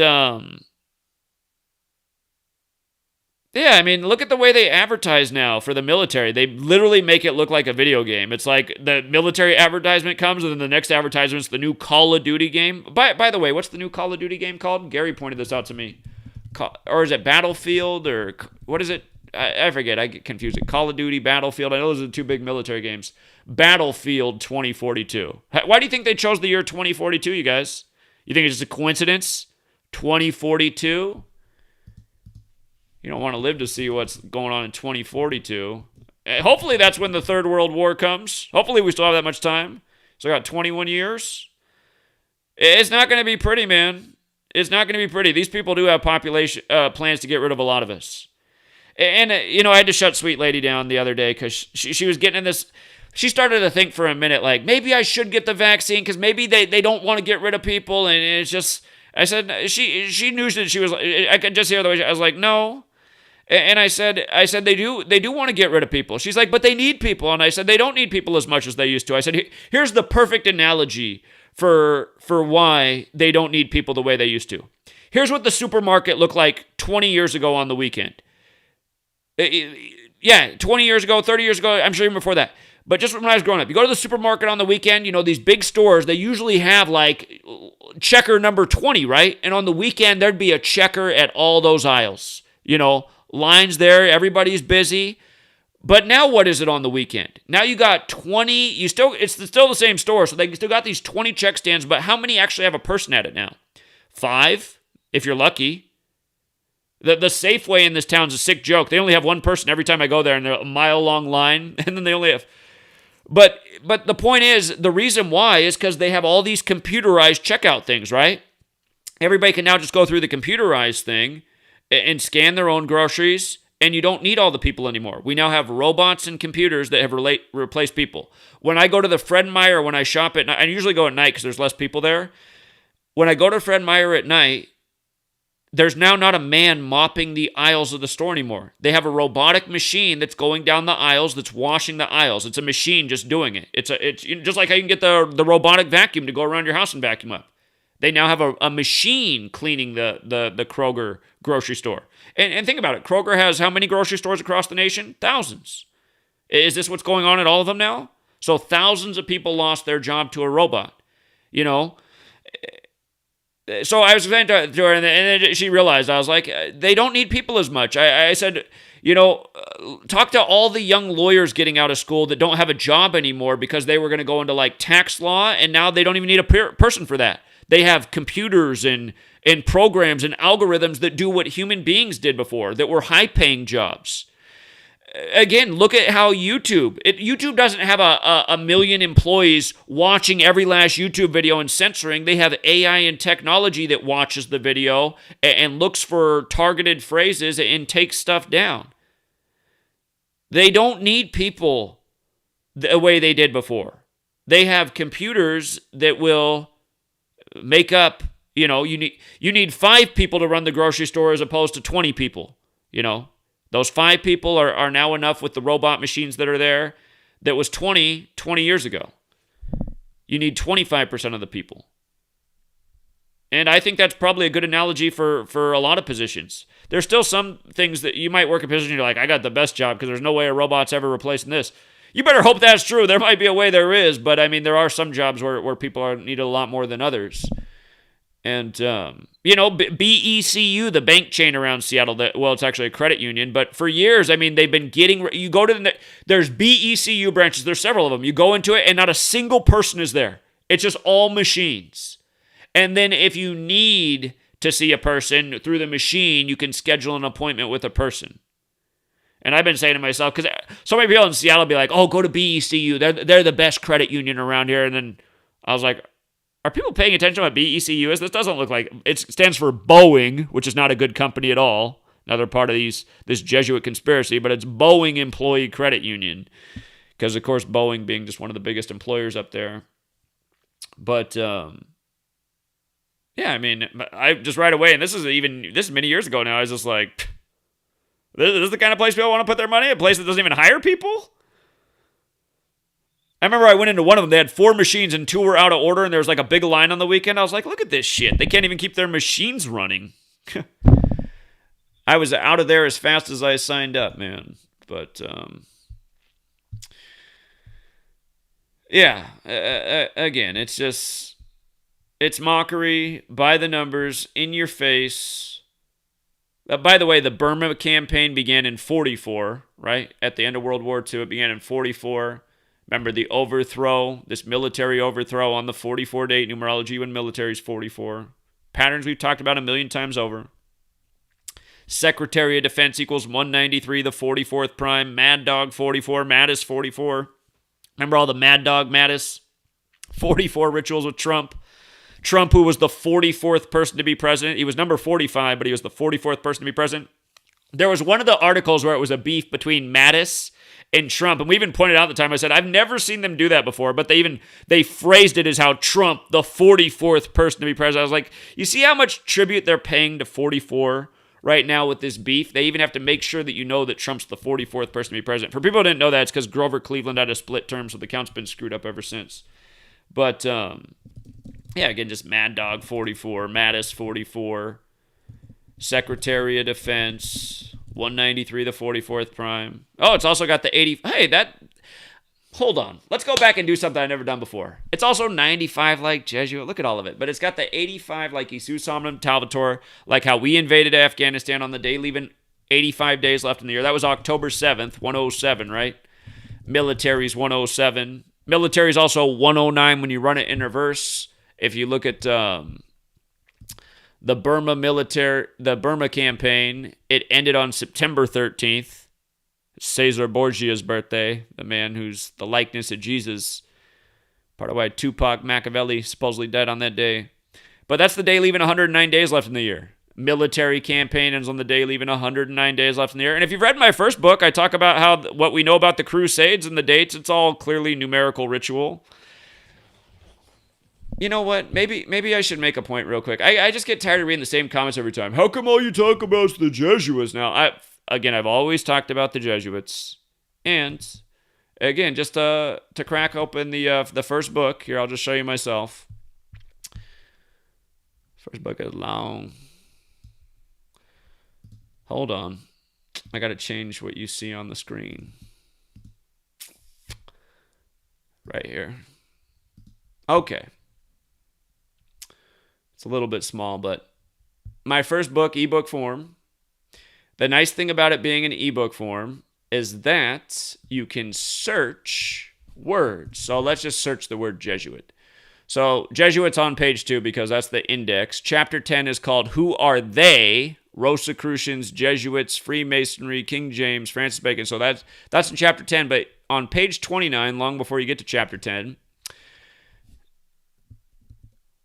yeah, I mean, look at the way they advertise now for the military. They literally make it look like a video game. It's like the military advertisement comes, and then the next advertisement's the new Call of Duty game. By the way, what's the new Call of Duty game called? Gary pointed this out to me. Or is it Battlefield, or what is it? I forget. I get confused. Call of Duty, Battlefield. I know those are the two big military games. Battlefield 2042. Why do you think they chose the year 2042, you guys? You think it's just a coincidence? 2042? You don't want to live to see what's going on in 2042. Hopefully that's when the Third World War comes. Hopefully we still have that much time. So I got 21 years. It's not going to be pretty, man. It's not going to be pretty. These people do have population plans to get rid of a lot of us. And, I had to shut Sweet Lady down the other day because she was getting in this. She started to think for a minute, like, maybe I should get the vaccine because maybe they don't want to get rid of people. And it's just, I said, she knew that she was, I could just hear the way I was like, no. And I said they do want to get rid of people. She's like, but they need people. And I said, they don't need people as much as they used to. I said, here's the perfect analogy for why they don't need people the way they used to. Here's what the supermarket looked like 20 years ago on the weekend. 20 years ago, 30 years ago, I'm sure even before that. But just when I was growing up, you go to the supermarket on the weekend, these big stores, they usually have like checker number 20, right? And on the weekend, there'd be a checker at all those aisles. Lines there, everybody's busy. But now what is it on the weekend? Now you got 20, it's still the same store, so they still got these 20 check stands, but how many actually have a person at it now? 5, if you're lucky. The Safeway in this town's a sick joke. They only have one person every time I go there, and they're a mile-long line, and then they only have... But the point is, the reason why is because they have all these computerized checkout things, right? Everybody can now just go through the computerized thing and scan their own groceries and you don't need all the people anymore. We now have robots and computers that have replaced people. When I go to the Fred Meyer, when I shop at night, I usually go at night because there's less people there. When I go to Fred Meyer at night, there's now not a man mopping the aisles of the store anymore. They have a robotic machine that's going down the aisles, that's washing the aisles. It's a machine just doing it. It's just like how you can get the robotic vacuum to go around your house and vacuum up. They now have a machine cleaning the Kroger grocery store. And think about it. Kroger has how many grocery stores across the nation? Thousands. Is this what's going on at all of them now? So thousands of people lost their job to a robot. You know? So I was saying to her, and then she realized, I was like, they don't need people as much. I said, talk to all the young lawyers getting out of school that don't have a job anymore because they were going to go into like tax law, and now they don't even need a person for that. They have computers and programs and algorithms that do what human beings did before, that were high-paying jobs. Again, look at how YouTube doesn't have a million employees watching every last YouTube video and censoring. They have AI and technology that watches the video and looks for targeted phrases and takes stuff down. They don't need people the way they did before. They have computers that will make up, you need 5 people to run the grocery store as opposed to 20 people, Those 5 people are now enough with the robot machines that are there that was 20 years ago. You need 25% of the people. And I think that's probably a good analogy for a lot of positions. There's still some things that you might work a position and you're like, I got the best job because there's no way a robot's ever replacing this. You better hope that's true. There might be a way there is, but I mean, there are some jobs where people are needed a lot more than others. And, BECU, the bank chain around Seattle, it's actually a credit union, but for years, I mean, they've been you go to there's BECU branches, there's several of them. You go into it and not a single person is there. It's just all machines. And then if you need to see a person through the machine, you can schedule an appointment with a person. And I've been saying to myself, because so many people in Seattle be like, oh, go to BECU. They're the best credit union around here. And then I was like, are people paying attention to what BECU is? This doesn't look like, it stands for Boeing, which is not a good company at all. Another part of this Jesuit conspiracy, but it's Boeing Employee Credit Union. Because, of course, Boeing being just one of the biggest employers up there. But, I mean, I just right away, and this is many years ago now, I was just like, this is the kind of place people want to put their money? A place that doesn't even hire people? I remember I went into one of them. They had 4 machines and 2 were out of order, and there was like a big line on the weekend. I was like, look at this shit. They can't even keep their machines running. I was out of there as fast as I signed up, man. But, again, it's mockery, by the numbers, in your face. By the way, the Burma campaign began in 1944, right? At the end of World War II, it began in 1944. Remember the overthrow, this military overthrow on the 44 date numerology when military is 44. Patterns we've talked about a million times over. Secretary of Defense equals 193, the 44th prime. Mad Dog 44, Mattis 44. Remember all the Mad Dog Mattis 44 rituals with Trump. Trump, who was the 44th person to be president. He was number 45, but he was the 44th person to be president. There was one of the articles where it was a beef between Mattis and Trump, and we even pointed out at the time, I said, I've never seen them do that before, but they phrased it as how Trump, the 44th person to be president. I was like, you see how much tribute they're paying to 44 right now with this beef? They even have to make sure that you know that Trump's the 44th person to be president. For people who didn't know that, it's because Grover Cleveland had a split term, so the count's been screwed up ever since. But, again, just Mad Dog 44, Mattis 44, Secretary of Defense 193, the 44th prime. Oh, it's also got the 80. Hold on. Let's go back and do something I've never done before. It's also 95 like Jesuit. Look at all of it. But it's got the 85 like Isu Somnum Talvator, like how we invaded Afghanistan on the day leaving 85 days left in the year. That was October 7th, 107, right? Military's 107. Military's also 109 when you run it in reverse. If you look at the Burma campaign, it ended on September 13th. Cesar Borgia's birthday, the man who's the likeness of Jesus. Part of why Tupac Machiavelli supposedly died on that day. But that's the day leaving 109 days left in the year. military campaign ends on the day leaving 109 days left in the year. And if you've read my first book, I talk about how what we know about the Crusades and the dates, it's all clearly numerical ritual. You know what? Maybe I should make a point real quick. I just get tired of reading the same comments every time. How come all you talk about is the Jesuits now? I've always talked about the Jesuits. And again, just to crack open the first book, here I'll just show you myself. First book is long. Hold on. I got to change what you see on the screen. Right here. Okay. It's a little bit small, but my first book, ebook form. The nice thing about it being an ebook form is that you can search words. So let's just search the word Jesuit. So Jesuit's on page 2 because that's the index. Chapter 10 is called Who Are They? Rosicrucians, Jesuits, Freemasonry, King James, Francis Bacon. So that's in chapter 10, but on page 29, long before you get to chapter 10,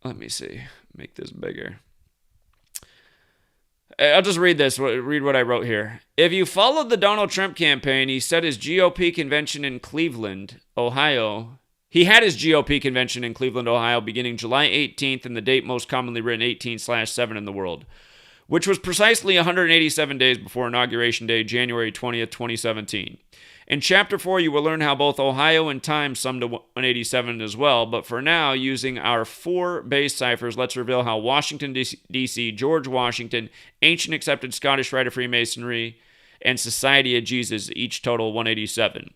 let me see, make this bigger. I'll just read what I wrote here. If you followed the Donald Trump campaign, he said his GOP convention in Cleveland, Ohio. He had his GOP convention in Cleveland, Ohio, beginning July 18th, and the date most commonly written 18/7 in the world, which was precisely 187 days before Inauguration Day, January 20th, 2017. In Chapter 4, you will learn how both Ohio and time sum to 187 as well, but for now, using our 4 base ciphers, let's reveal how Washington, D.C., George Washington, Ancient Accepted Scottish Rite of Freemasonry, and Society of Jesus each total 187.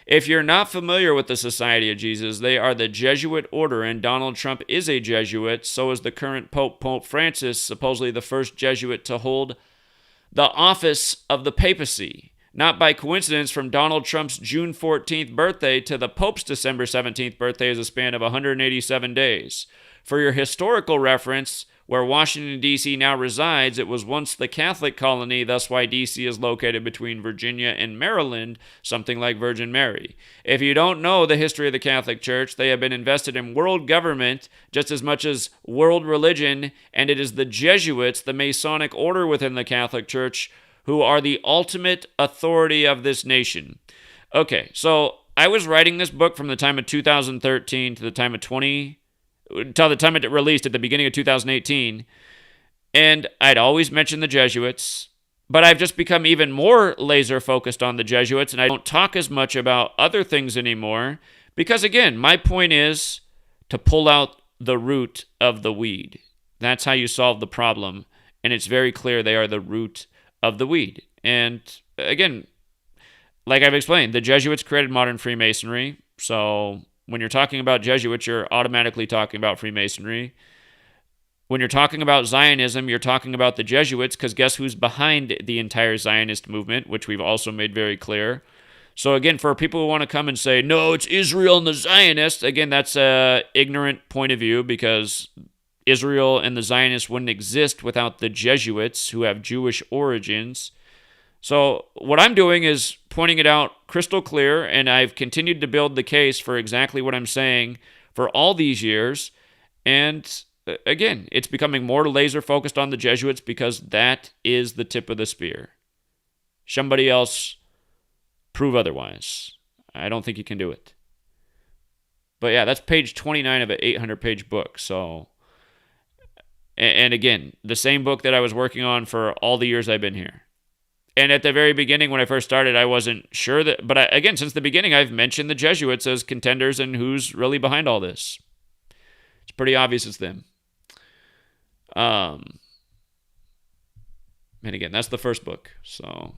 If you're not familiar with the Society of Jesus, they are the Jesuit Order, and Donald Trump is a Jesuit. So is the current Pope, Pope Francis, supposedly the first Jesuit to hold the office of the papacy. Not by coincidence, from Donald Trump's June 14th birthday to the Pope's December 17th birthday is a span of 187 days. For your historical reference, where Washington, D.C. now resides, it was once the Catholic colony, thus why D.C. is located between Virginia and Maryland, something like Virgin Mary. If you don't know the history of the Catholic Church, they have been invested in world government just as much as world religion, and it is the Jesuits, the Masonic order within the Catholic Church, who are the ultimate authority of this nation. Okay, so I was writing this book from the time of 2013 to the time of until the time it released at the beginning of 2018, and I'd always mentioned the Jesuits, but I've just become even more laser focused on the Jesuits, and I don't talk as much about other things anymore, because again, my point is to pull out the root of the weed. That's how you solve the problem, and it's very clear they are the root of the weed. And again, like I've explained, the Jesuits created modern Freemasonry, so when you're talking about Jesuits, you're automatically talking about Freemasonry. When you're talking about Zionism, you're talking about the Jesuits, because guess who's behind the entire Zionist movement, which we've also made very clear. So again, for people who want to come and say, no, it's Israel and the Zionists, again, that's an ignorant point of view, because Israel and the Zionists wouldn't exist without the Jesuits, who have Jewish origins. So what I'm doing is pointing it out crystal clear, and I've continued to build the case for exactly what I'm saying for all these years. And again, it's becoming more laser focused on the Jesuits because that is the tip of the spear. Somebody else prove otherwise. I don't think you can do it. But yeah, that's page 29 of an 800-page book. So, and again, the same book that I was working on for all the years I've been here. And at the very beginning, when I first started, I wasn't sure that, but again, since the beginning, I've mentioned the Jesuits as contenders and who's really behind all this. It's pretty obvious it's them. And again, that's the first book. So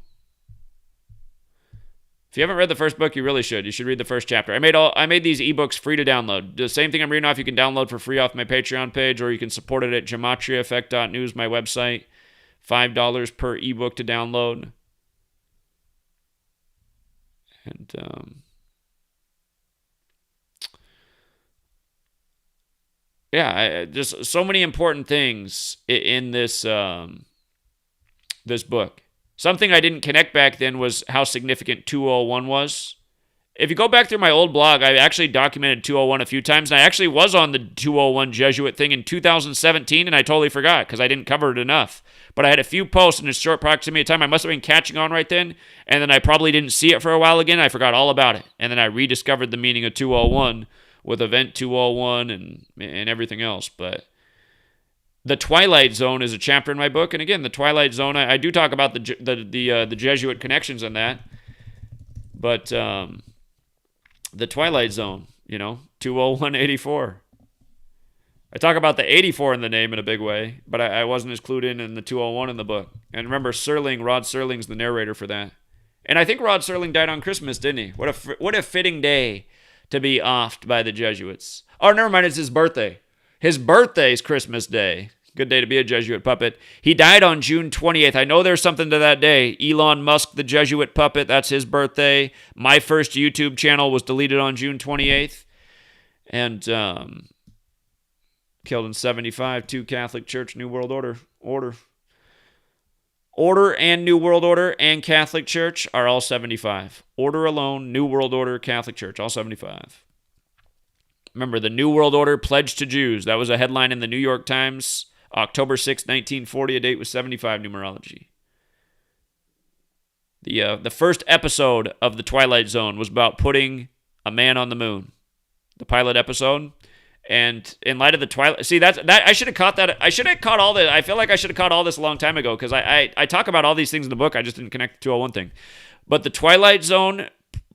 if you haven't read the first book, you really should. You should read the first chapter. I made these ebooks free to download. The same thing I'm reading off, you can download for free off my Patreon page, or you can support it at GematriaEffect.News, my website. $5 per ebook to download. And just so many important things in this this book. Something I didn't connect back then was how significant 201 was. If you go back through my old blog, I actually documented 201 a few times, and I actually was on the 201 Jesuit thing in 2017, and I totally forgot because I didn't cover it enough. But I had a few posts in a short proximity of time. I must have been catching on right then, and then I probably didn't see it for a while again. I forgot all about it, and then I rediscovered the meaning of 201 with Event 201 and everything else. But the Twilight Zone is a chapter in my book, and again, the Twilight Zone, I do talk about the Jesuit connections in that, but the Twilight Zone, 20184. I talk about the 84 in the name in a big way, but I wasn't as clued in the 201 in the book. And remember, Rod Serling's the narrator for that. And I think Rod Serling died on Christmas, didn't he? What a fitting day to be offed by the Jesuits. Oh, never mind, it's his birthday. His birthday's Christmas Day. Good day to be a Jesuit puppet. He died on June 28th. I know there's something to that day. Elon Musk, the Jesuit puppet, that's his birthday. My first YouTube channel was deleted on June 28th. And killed in 75, 2 Catholic Church, New World Order. Order and New World Order and Catholic Church are all 75. Order alone, New World Order, Catholic Church, all 75. Remember, the New World Order pledged to Jews. That was a headline in the New York Times, October 6, 1940, a date with 75 numerology. The first episode of The Twilight Zone was about putting a man on the moon. The pilot episode. And in light of the Twilight... See, that I should have caught that. I should have caught all this. I feel like I should have caught all this a long time ago because I talk about all these things in the book. I just didn't connect the 201 thing. But the Twilight Zone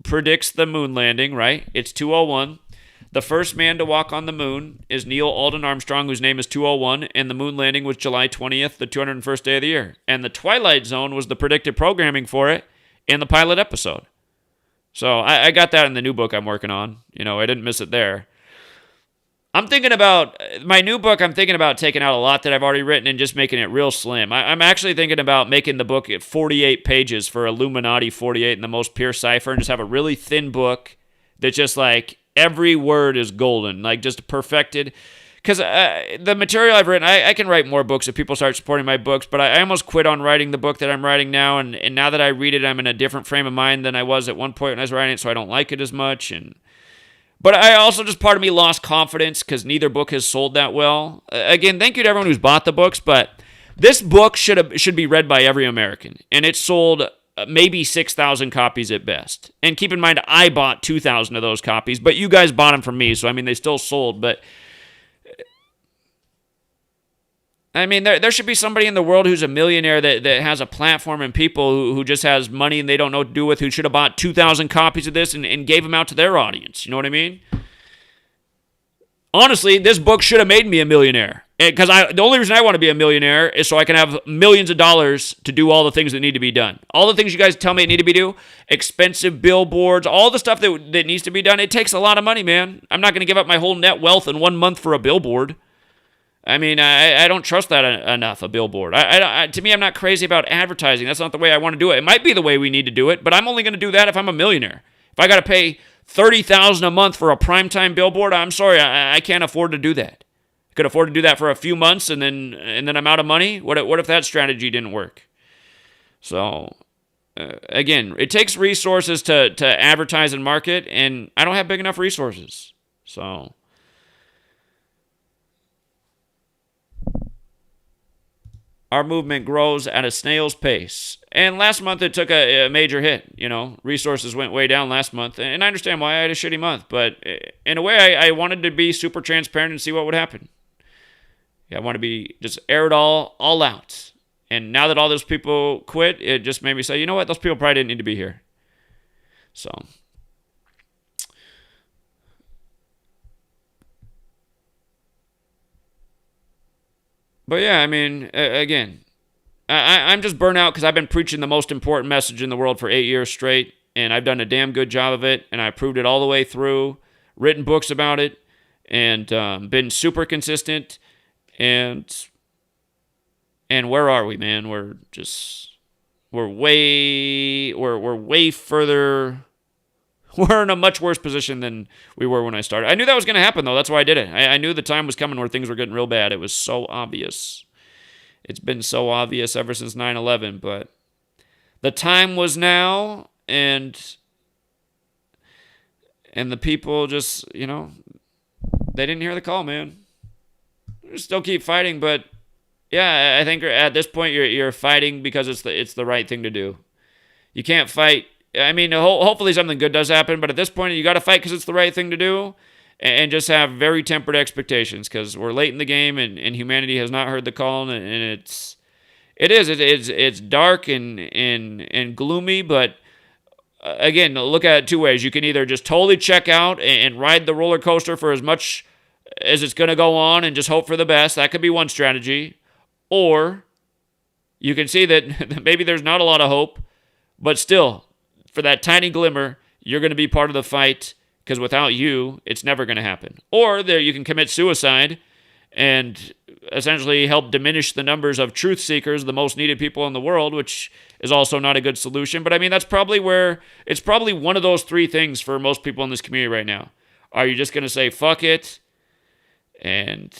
predicts the moon landing, right? It's 201. The first man to walk on the moon is Neil Alden Armstrong, whose name is 201, and the moon landing was July 20th, the 201st day of the year. And the Twilight Zone was the predictive programming for it in the pilot episode. So I got that in the new book I'm working on. I didn't miss it there. I'm thinking about, my new book, I'm thinking about taking out a lot that I've already written and just making it real slim. I'm actually thinking about making the book at 48 pages for Illuminati 48 in the most pure cipher and just have a really thin book that's just like every word is golden, like just perfected. Because the material I've written, I can write more books if people start supporting my books, but I almost quit on writing the book that I'm writing now, and now that I read it, I'm in a different frame of mind than I was at one point when I was writing it, so I don't like it as much, But I also, just part of me lost confidence because neither book has sold that well. Again, thank you to everyone who's bought the books, but this book should be read by every American. And it sold maybe 6,000 copies at best. And keep in mind, I bought 2,000 of those copies, but you guys bought them from me, so they still sold. But there should be somebody in the world who's a millionaire that has a platform and people who just has money and they don't know what to do with, who should have bought 2,000 copies of this and gave them out to their audience. You know what I mean? Honestly, this book should have made me a millionaire. Because the only reason I want to be a millionaire is so I can have millions of dollars to do all the things that need to be done. All the things you guys tell me need to be done, expensive billboards, all the stuff that needs to be done, it takes a lot of money, man. I'm not going to give up my whole net wealth in 1 month for a billboard. I don't trust that enough, a billboard. To me, I'm not crazy about advertising. That's not the way I want to do it. It might be the way we need to do it, but I'm only going to do that if I'm a millionaire. If I got to pay $30,000 a month for a primetime billboard, I'm sorry, I can't afford to do that. I could afford to do that for a few months, and then I'm out of money. What if that strategy didn't work? So, again, it takes resources to advertise and market, and I don't have big enough resources. So... Our movement grows at a snail's pace. And last month it took a major hit. Resources went way down last month. And I understand why I had a shitty month. But in a way, I wanted to be super transparent and see what would happen. I want to be just air it all out. And now that all those people quit, it just made me say, you know what? Those people probably didn't need to be here. So... But yeah, again, I'm just burnt out because I've been preaching the most important message in the world for 8 years straight, and I've done a damn good job of it, and I proved it all the way through, written books about it, and been super consistent, and where are we, man? We're way further. We're in a much worse position than we were when I started. I knew that was going to happen, though. That's why I did it. I knew the time was coming where things were getting real bad. It was so obvious. It's been so obvious ever since 9/11, but the time was now, and And the people just, they didn't hear the call, man. Still keep fighting, but yeah, I think at this point you're fighting because it's the right thing to do. You can't fight. I mean, hopefully something good does happen, but at this point you got to fight because it's the right thing to do, and just have very tempered expectations because we're late in the game and humanity has not heard the call, and it's dark and gloomy, but again, look at it two ways. You can either just totally check out and ride the roller coaster for as much as it's going to go on and just hope for the best. That could be one strategy. Or you can see that maybe there's not a lot of hope, but still, for that tiny glimmer, you're going to be part of the fight because without you, it's never going to happen. Or there, you can commit suicide and essentially help diminish the numbers of truth seekers, the most needed people in the world, which is also not a good solution. But I mean, it's probably one of those three things for most people in this community right now. Are you just going to say, fuck it, and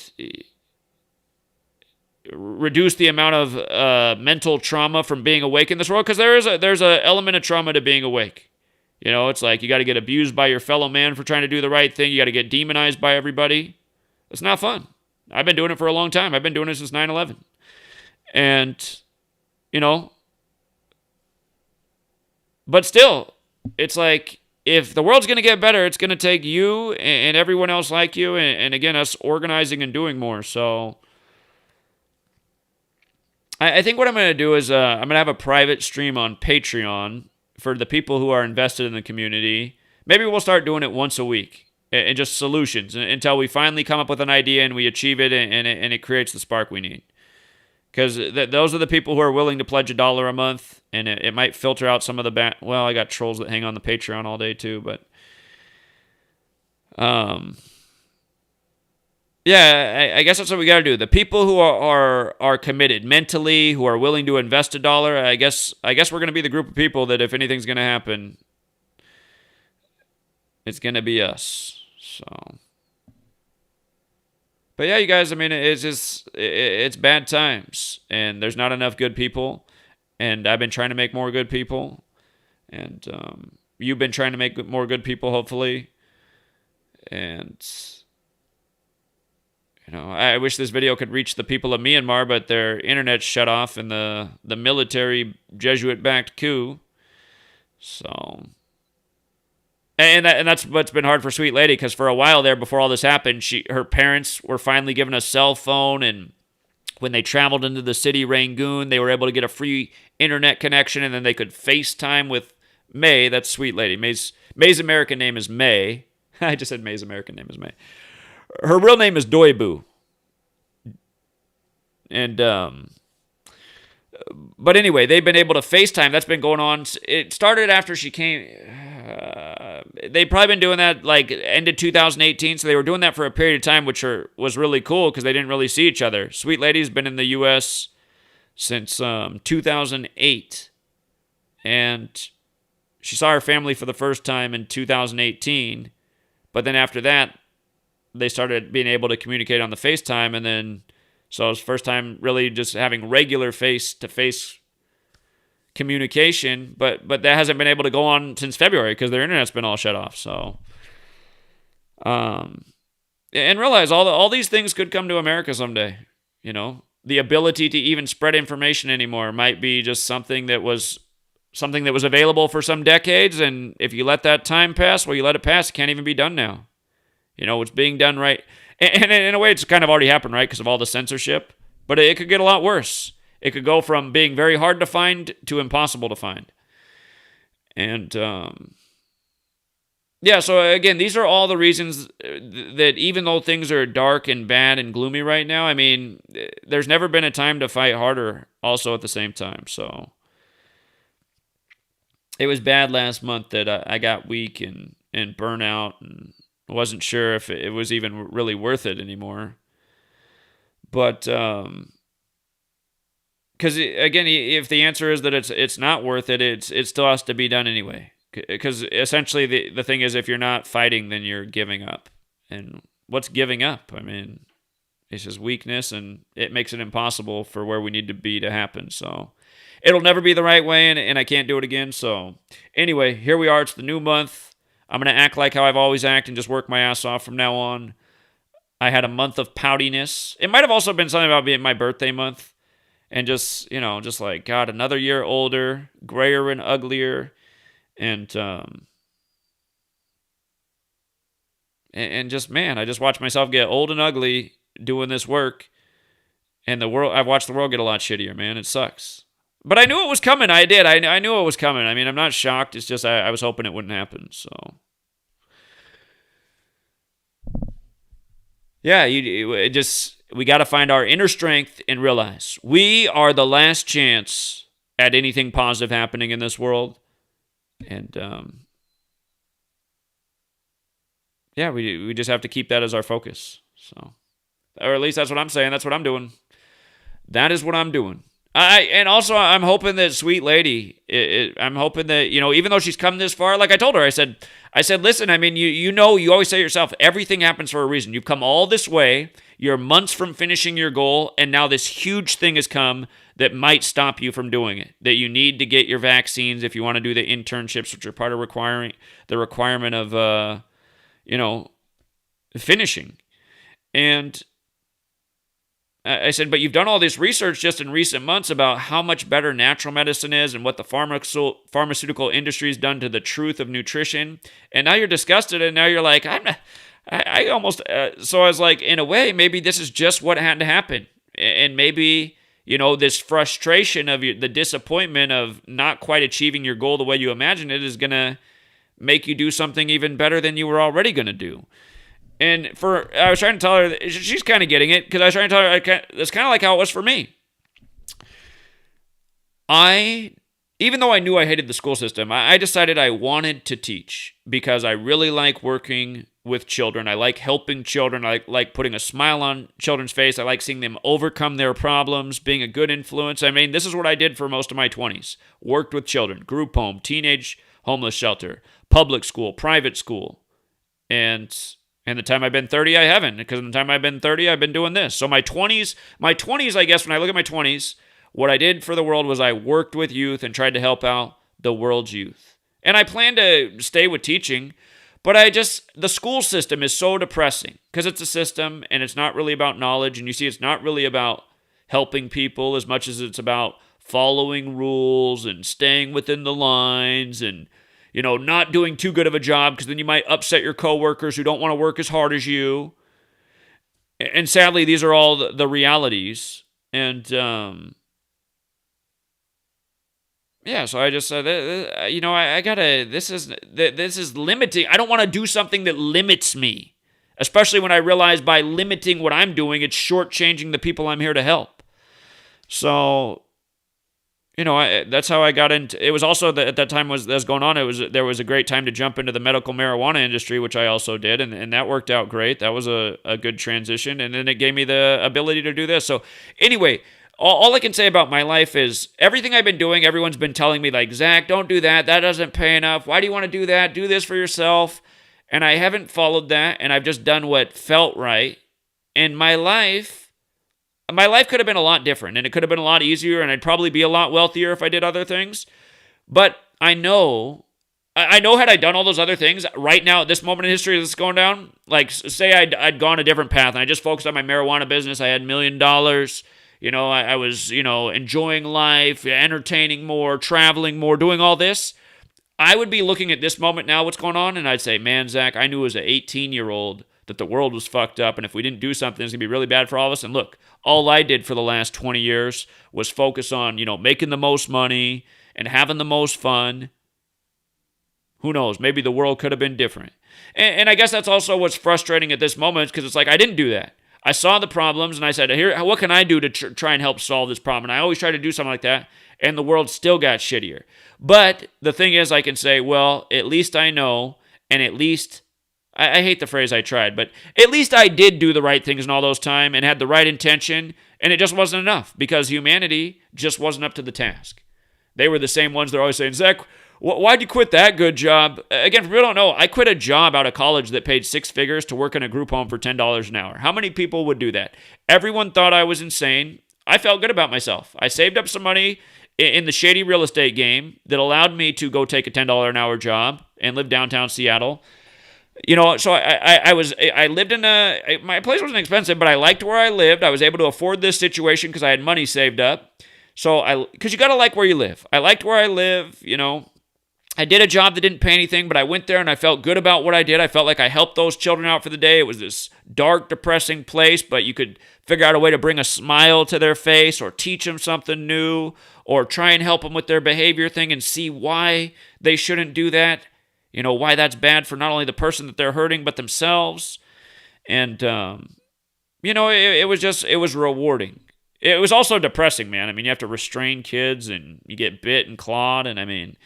reduce the amount of mental trauma from being awake in this world? Because there's a element of trauma to being awake. It's like you got to get abused by your fellow man for trying to do the right thing. You got to get demonized by everybody. It's not fun. I've been doing it for a long time. I've been doing it since 9/11. And, but still, it's like, if the world's going to get better, it's going to take you and everyone else like you, and again, us organizing and doing more. So I think what I'm going to do is I'm going to have a private stream on Patreon for the people who are invested in the community. Maybe we'll start doing it once a week and just solutions until we finally come up with an idea and we achieve it and it creates the spark we need. Because those are the people who are willing to pledge $1 a month, and it might filter out some of the well, I got trolls that hang on the Patreon all day too, but yeah, I guess that's what we got to do. The people who are committed mentally, who are willing to invest $1, I guess we're going to be the group of people that if anything's going to happen, it's going to be us. So, but yeah, you guys, I mean, it's bad times, and there's not enough good people, and I've been trying to make more good people, and you've been trying to make more good people, hopefully, and I wish this video could reach the people of Myanmar, but their internet's shut off in the military Jesuit-backed coup. So, and that's what's been hard for Sweet Lady, because for a while there, before all this happened, her parents were finally given a cell phone, and when they traveled into the city, Rangoon, they were able to get a free internet connection, and then they could FaceTime with May. That's Sweet Lady. May's American name is May. I just said May's American name is May. Her real name is Doibu. And, but anyway, they've been able to FaceTime. That's been going on. It started after she came. They've probably been doing that like end of 2018. So they were doing that for a period of time, which was really cool because they didn't really see each other. Sweet Lady's been in the U.S. since 2008. And she saw her family for the first time in 2018. But then after that, they started being able to communicate on the FaceTime, and then so it was the first time really just having regular face-to-face communication, but that hasn't been able to go on since February because their internet's been all shut off. So, and realize all these things could come to America someday. The ability to even spread information anymore might be just something that was available for some decades, and if you let that time pass, well, you let it pass. It can't even be done now. It's being done right. And in a way, it's kind of already happened, right, because of all the censorship. But it could get a lot worse. It could go from being very hard to find to impossible to find. And, yeah, so again, these are all the reasons that even though things are dark and bad and gloomy right now, I mean, there's never been a time to fight harder also at the same time. So it was bad last month that I got weak and burnout, and wasn't sure if it was even really worth it anymore. But, because again, if the answer is that it's not worth it, it still has to be done anyway. Because essentially the thing is, if you're not fighting, then you're giving up. And what's giving up? I mean, it's just weakness, and it makes it impossible for where we need to be to happen. So it'll never be the right way, and I can't do it again. So anyway, here we are. It's the new month. I'm going to act like how I've always acted and just work my ass off from now on. I had a month of poutiness. It might have also been something about being my birthday month. And just, just like, God, another year older, grayer and uglier. And just, man, I just watched myself get old and ugly doing this work. And I've watched the world get a lot shittier, man. It sucks. But I knew it was coming. I did. I knew it was coming. I mean, I'm not shocked. It's just I was hoping it wouldn't happen. So, yeah, we got to find our inner strength and realize we are the last chance at anything positive happening in this world. And, yeah, we just have to keep that as our focus. So, or at least that's what I'm saying. That's what I'm doing. That is what I'm doing. And also I'm hoping that sweet lady, I'm hoping that, even though she's come this far, like I told her, I said, listen, I mean, you always say to yourself, everything happens for a reason. You've come all this way. You're months from finishing your goal. And now this huge thing has come that might stop you from doing it, that you need to get your vaccines if you want to do the internships, which are part of the requirement of, finishing. And I said, but you've done all this research just in recent months about how much better natural medicine is and what the pharmaceutical industry has done to the truth of nutrition. And now you're disgusted, and now you're like, so I was like, in a way, maybe this is just what had to happen. And maybe, this frustration of the disappointment of not quite achieving your goal the way you imagined it is going to make you do something even better than you were already going to do. And I was trying to tell her, she's kind of getting it, because I was trying to tell her, that's kind of like how it was for me. Even though I knew I hated the school system, I decided I wanted to teach because I really like working with children. I like helping children. I like putting a smile on children's face. I like seeing them overcome their problems, being a good influence. I mean, this is what I did for most of my 20s. Worked with children, group home, teenage homeless shelter, public school, private school. And the time I've been 30, I haven't. Because the time I've been 30, I've been doing this. So my 20s, I guess, when I look at my 20s, what I did for the world was I worked with youth and tried to help out the world's youth. And I plan to stay with teaching, but the school system is so depressing because it's a system and it's not really about knowledge. And you see, it's not really about helping people as much as it's about following rules and staying within the lines and not doing too good of a job because then you might upset your coworkers who don't want to work as hard as you. And sadly, these are all the realities. And, so I just said, I gotta, this is limiting. I don't want to do something that limits me, especially when I realize by limiting what I'm doing, it's shortchanging the people I'm here to help. So, that's how I got into. It was also at that time was going on. There was a great time to jump into the medical marijuana industry, which I also did, and that worked out great. That was a good transition, and then it gave me the ability to do this. So anyway, all I can say about my life is everything I've been doing. Everyone's been telling me like, Zach, don't do that. That doesn't pay enough. Why do you want to do that? Do this for yourself. And I haven't followed that, and I've just done what felt right. And my life could have been a lot different, and it could have been a lot easier, and I'd probably be a lot wealthier if I did other things. But I know had I done all those other things, right now at this moment in history that's going down, like say I'd gone a different path, and I just focused on my marijuana business, I had $1 million, I was, enjoying life, entertaining more, traveling more, doing all this, I would be looking at this moment now, what's going on, and I'd say, man, Zach, I knew as an 18-year-old that the world was fucked up, and if we didn't do something, it's going to be really bad for all of us. And look, all I did for the last 20 years was focus on, making the most money and having the most fun. Who knows? Maybe the world could have been different. And I guess that's also what's frustrating at this moment, because it's like I didn't do that. I saw the problems, and I said, here, what can I do to try and help solve this problem? And I always try to do something like that, and the world still got shittier. But the thing is, I can say, well, at least I know, and at least I hate the phrase I tried, but at least I did do the right things in all those time and had the right intention, and it just wasn't enough because humanity just wasn't up to the task. They were the same ones that are always saying, Zach, why'd you quit that good job? Again, for people who don't know, I quit a job out of college that paid 6 figures to work in a group home for $10 an hour. How many people would do that? Everyone thought I was insane. I felt good about myself. I saved up some money in the shady real estate game that allowed me to go take a $10 an hour job and live downtown Seattle. So I lived in my place wasn't expensive, but I liked where I lived. I was able to afford this situation because I had money saved up. Because you got to like where you live. I liked where I live, I did a job that didn't pay anything, but I went there and I felt good about what I did. I felt like I helped those children out for the day. It was this dark, depressing place, but you could figure out a way to bring a smile to their face or teach them something new or try and help them with their behavior thing and see why they shouldn't do that. Why that's bad for not only the person that they're hurting, but themselves. And, it was rewarding. It was also depressing, man. You have to restrain kids and you get bit and clawed. And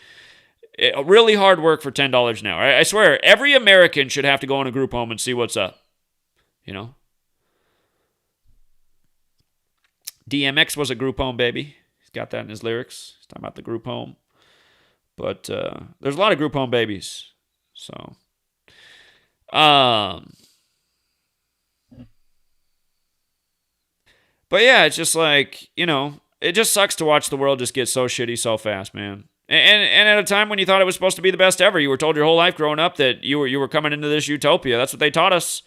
really hard work for $10 an hour. I swear, every American should have to go in a group home and see what's up. DMX was a group home, baby. He's got that in his lyrics. He's talking about the group home. But there's a lot of group home babies. So, but yeah, it's just like, it just sucks to watch the world just get so shitty so fast, man. And at a time when you thought it was supposed to be the best ever, you were told your whole life growing up that you were coming into this utopia. That's what they taught us.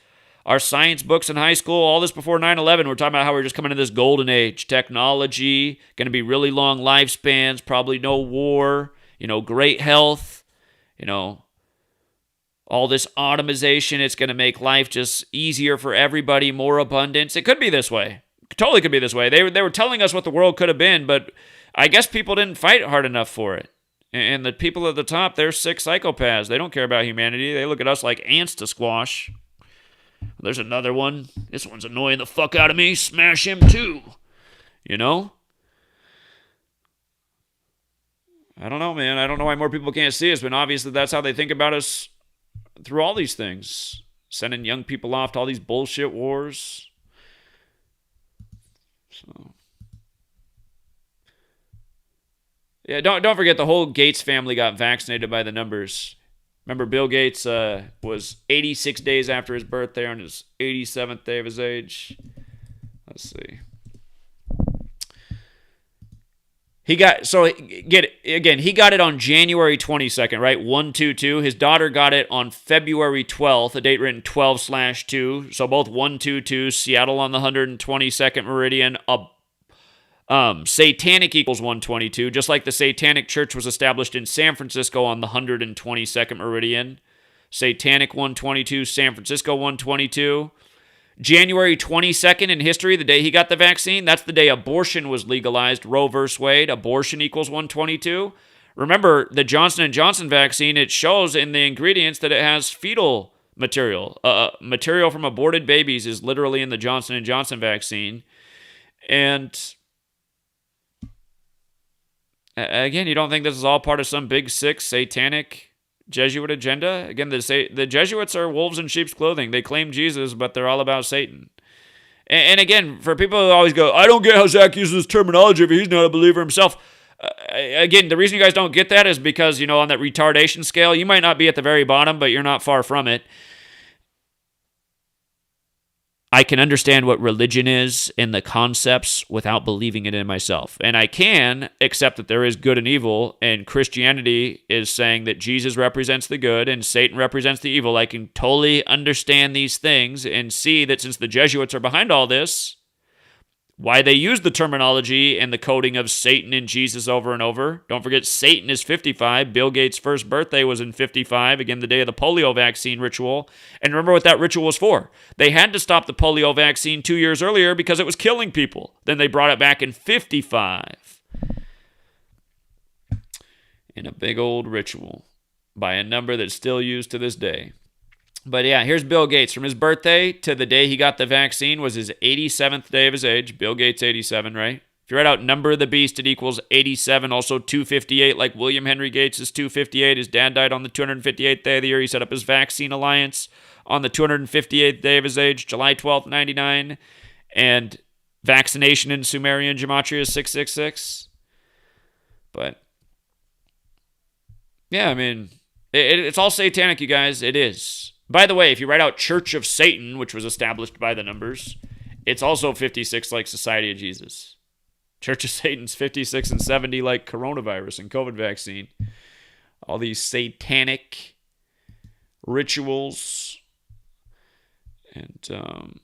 Our science books in high school, all this before 9/11, we're talking about how we're just coming into this golden age. Technology, going to be really long lifespans, probably no war, great health, all this automation. It's going to make life just easier for everybody, more abundance. It could be this way. It totally could be this way. They were telling us what the world could have been, but I guess people didn't fight hard enough for it. And the people at the top, they're sick psychopaths. They don't care about humanity. They look at us like ants to squash. There's another one. This one's annoying the fuck out of me. Smash him too. I don't know, man. I don't know why more people can't see us, but obviously that's how they think about us through all these things. Sending young people off to all these bullshit wars. So... yeah, don't forget the whole Gates family got vaccinated by the numbers. Remember, Bill Gates was 86 days after his birthday on his 87th day of his age. Let's see. He got it on January 22nd, right? 122. His daughter got it on February 12th, a date written 12/2. So both 122, Seattle on the 122nd meridian, satanic equals 122, just like the Satanic Church was established in San Francisco on the 122nd meridian. Satanic 122, San Francisco 122. January 22nd in history, the day he got the vaccine, that's the day abortion was legalized. Roe versus Wade, abortion equals 122. Remember, the Johnson & Johnson vaccine, it shows in the ingredients that it has fetal material. Material from aborted babies is literally in the Johnson & Johnson vaccine. And... again, you don't think this is all part of some big, sick, satanic Jesuit agenda? Again, the Jesuits are wolves in sheep's clothing. They claim Jesus, but they're all about Satan. And again, for people who always go, I don't get how Zach uses this terminology if he's not a believer himself. Again, the reason you guys don't get that is because, on that retardation scale, you might not be at the very bottom, but you're not far from it. I can understand what religion is and the concepts without believing it in myself. And I can accept that there is good and evil, and Christianity is saying that Jesus represents the good and Satan represents the evil. I can totally understand these things and see that since the Jesuits are behind all this, why they use the terminology and the coding of Satan and Jesus over and over. Don't forget, Satan is 55. Bill Gates' first birthday was in 55, again, the day of the polio vaccine ritual. And remember what that ritual was for. They had to stop the polio vaccine 2 years earlier because it was killing people. Then they brought it back in 55. In a big old ritual by a number that's still used to this day. But yeah, here's Bill Gates. From his birthday to the day he got the vaccine was his 87th day of his age. Bill Gates, 87, right? If you write out number of the beast, it equals 87. Also 258, like William Henry Gates is 258. His dad died on the 258th day of the year. He set up his vaccine alliance on the 258th day of his age, July 12th, 99. And vaccination in Sumerian Gematria is 666. But yeah, I mean, it's all satanic, you guys. It is. By the way, if you write out Church of Satan, which was established by the numbers, it's also 56 like Society of Jesus. Church of Satan's 56 and 70 like coronavirus and COVID vaccine. All these satanic rituals. And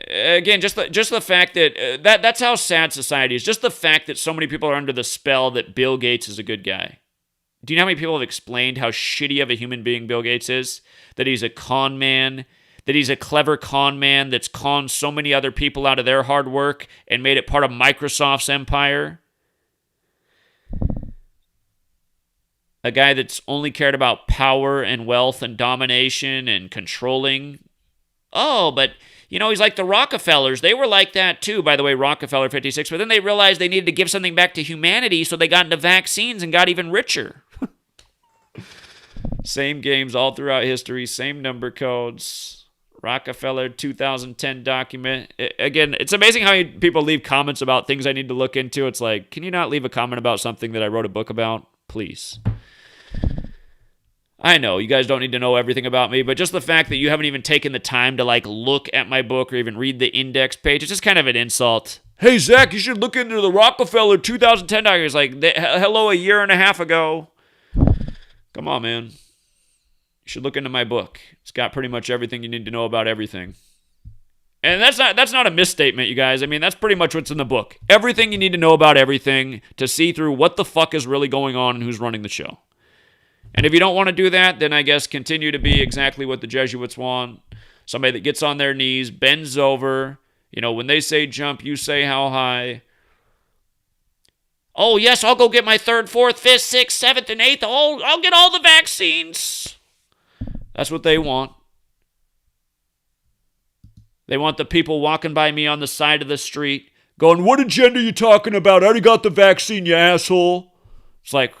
again, just the fact that that's how sad society is. Just the fact that so many people are under the spell that Bill Gates is a good guy. Do you know how many people have explained how shitty of a human being Bill Gates is? That he's a con man, that he's a clever con man that's conned so many other people out of their hard work and made it part of Microsoft's empire? A guy that's only cared about power and wealth and domination and controlling. Oh, but, you know, he's like the Rockefellers. They were like that too, by the way, Rockefeller 56. But then they realized they needed to give something back to humanity, so they got into vaccines and got even richer. Same games all throughout history, same number codes. Rockefeller 2010 document. Again, it's amazing how people leave comments about things I need to look into. It's like, can you not leave a comment about something that I wrote a book about? Please. I know you guys don't need to know everything about me, but just the fact that you haven't even taken the time to like look at my book or even read the index page, it's just kind of an insult. Hey, Zach, you should look into the Rockefeller 2010 document. It's like, hello, a year and a half ago. Come on, man. You should look into my book. It's got pretty much everything you need to know about everything. And that's not a misstatement, you guys. I mean, that's pretty much what's in the book. Everything you need to know about everything to see through what the fuck is really going on and who's running the show. And if you don't want to do that, then I guess continue to be exactly what the Jesuits want. Somebody that gets on their knees, bends over. You know, when they say jump, you say how high. Oh, yes, I'll go get my 3rd, 4th, 5th, 6th, 7th, and 8th. Oh, I'll get all the vaccines. That's what they want. They want the people walking by me on the side of the street going, what agenda are you talking about? I already got the vaccine, you asshole. It's like,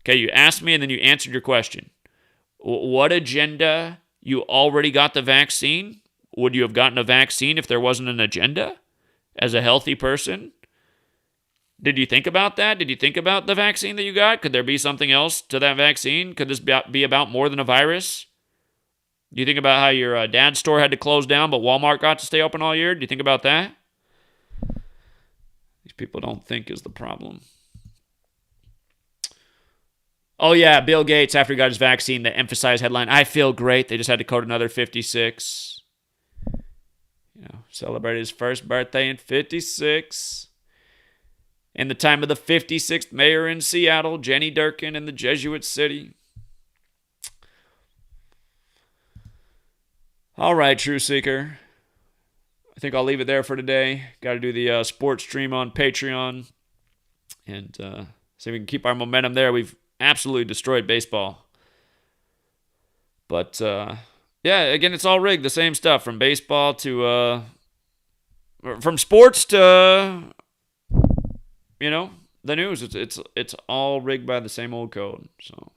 okay, you asked me and then you answered your question. What agenda? You already got the vaccine? Would you have gotten a vaccine if there wasn't an agenda? As a healthy person? Did you think about that? Did you think about the vaccine that you got? Could there be something else to that vaccine? Could this be about more than a virus? Do you think about how your dad's store had to close down, but Walmart got to stay open all year? Do you think about that? These people don't think is the problem. Oh, yeah, Bill Gates, after he got his vaccine, the emphasized headline, I feel great. They just had to code another 56. You know, celebrated his first birthday in 56. In the time of the 56th mayor in Seattle, Jenny Durkin in the Jesuit city. All right, True Seeker. I think I'll leave it there for today. Got to do the sports stream on Patreon. And see if we can keep our momentum there. We've absolutely destroyed baseball. But, yeah, again, it's all rigged. The same stuff. From baseball to... from sports to... you know, the news. It's all rigged by the same old code. So,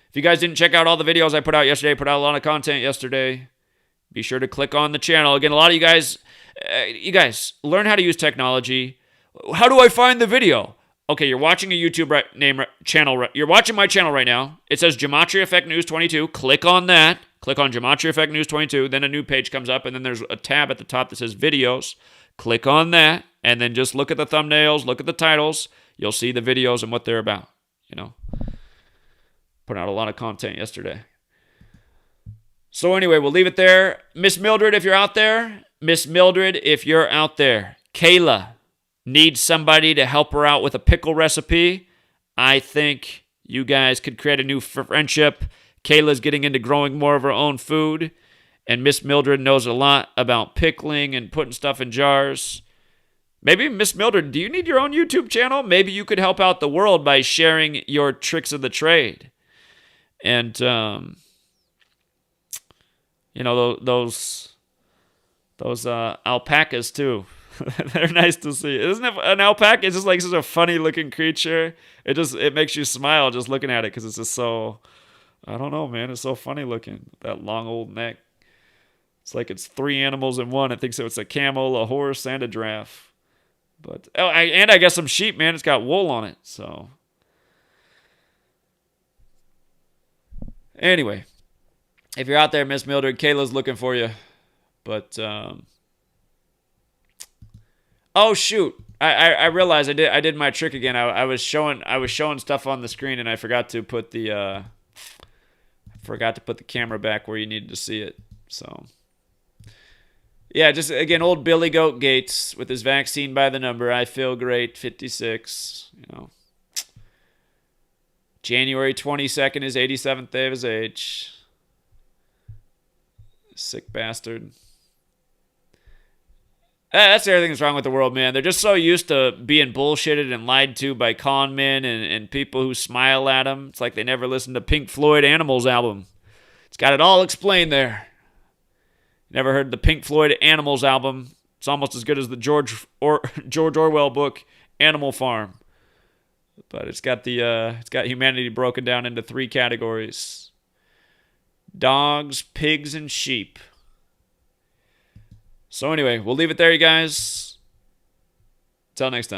if you guys didn't check out all the videos I put out yesterday, put out a lot of content yesterday, be sure to click on the channel. Again, a lot of you guys learn how to use technology. How do I find the video? Okay, you're watching a YouTube channel. You're watching my channel right now. It says GematriaEffectNews 22. Click on that. Click on GematriaEffectNews 22. Then a new page comes up, and then there's a tab at the top that says videos. Click on that, and then just look at the thumbnails, look at the titles. You'll see the videos and what they're about. You know, put out a lot of content yesterday. So anyway, we'll leave it there. Miss Mildred, if you're out there. Miss Mildred, if you're out there. Kayla needs somebody to help her out with a pickle recipe. I think you guys could create a new friendship. Kayla's getting into growing more of her own food. And Miss Mildred knows a lot about pickling and putting stuff in jars. Maybe, Miss Mildred, do you need your own YouTube channel? Maybe you could help out the world by sharing your tricks of the trade. And, you know, those alpacas, too. They're nice to see. Isn't it an alpaca? It's just like such a funny-looking creature. It makes you smile just looking at it because it's just so, I don't know, man. It's so funny-looking. That long old neck. It's like it's 3 animals in one. I think so. It's a camel, a horse, and a giraffe. But I guess some sheep, man. It's got wool on it. So anyway, if you're out there, Miss Mildred, Kayla's looking for you. But oh shoot, I realized I did my trick again. I was showing stuff on the screen and I forgot to put the camera back where you needed to see it. So yeah, just again, old Billy Goat Gates with his vaccine by the number. I feel great. 56. January 22nd is 87th day of his age. Sick bastard. That's everything that's wrong with the world, man. They're just so used to being bullshitted and lied to by con men and people who smile at them. It's like they never listened to Pink Floyd Animals album. It's got it all explained there. Never heard the Pink Floyd Animals album. It's almost as good as the George Orwell book Animal Farm. But it's got humanity broken down into 3 categories: dogs, pigs, and sheep. So anyway, we'll leave it there, you guys. Until next time.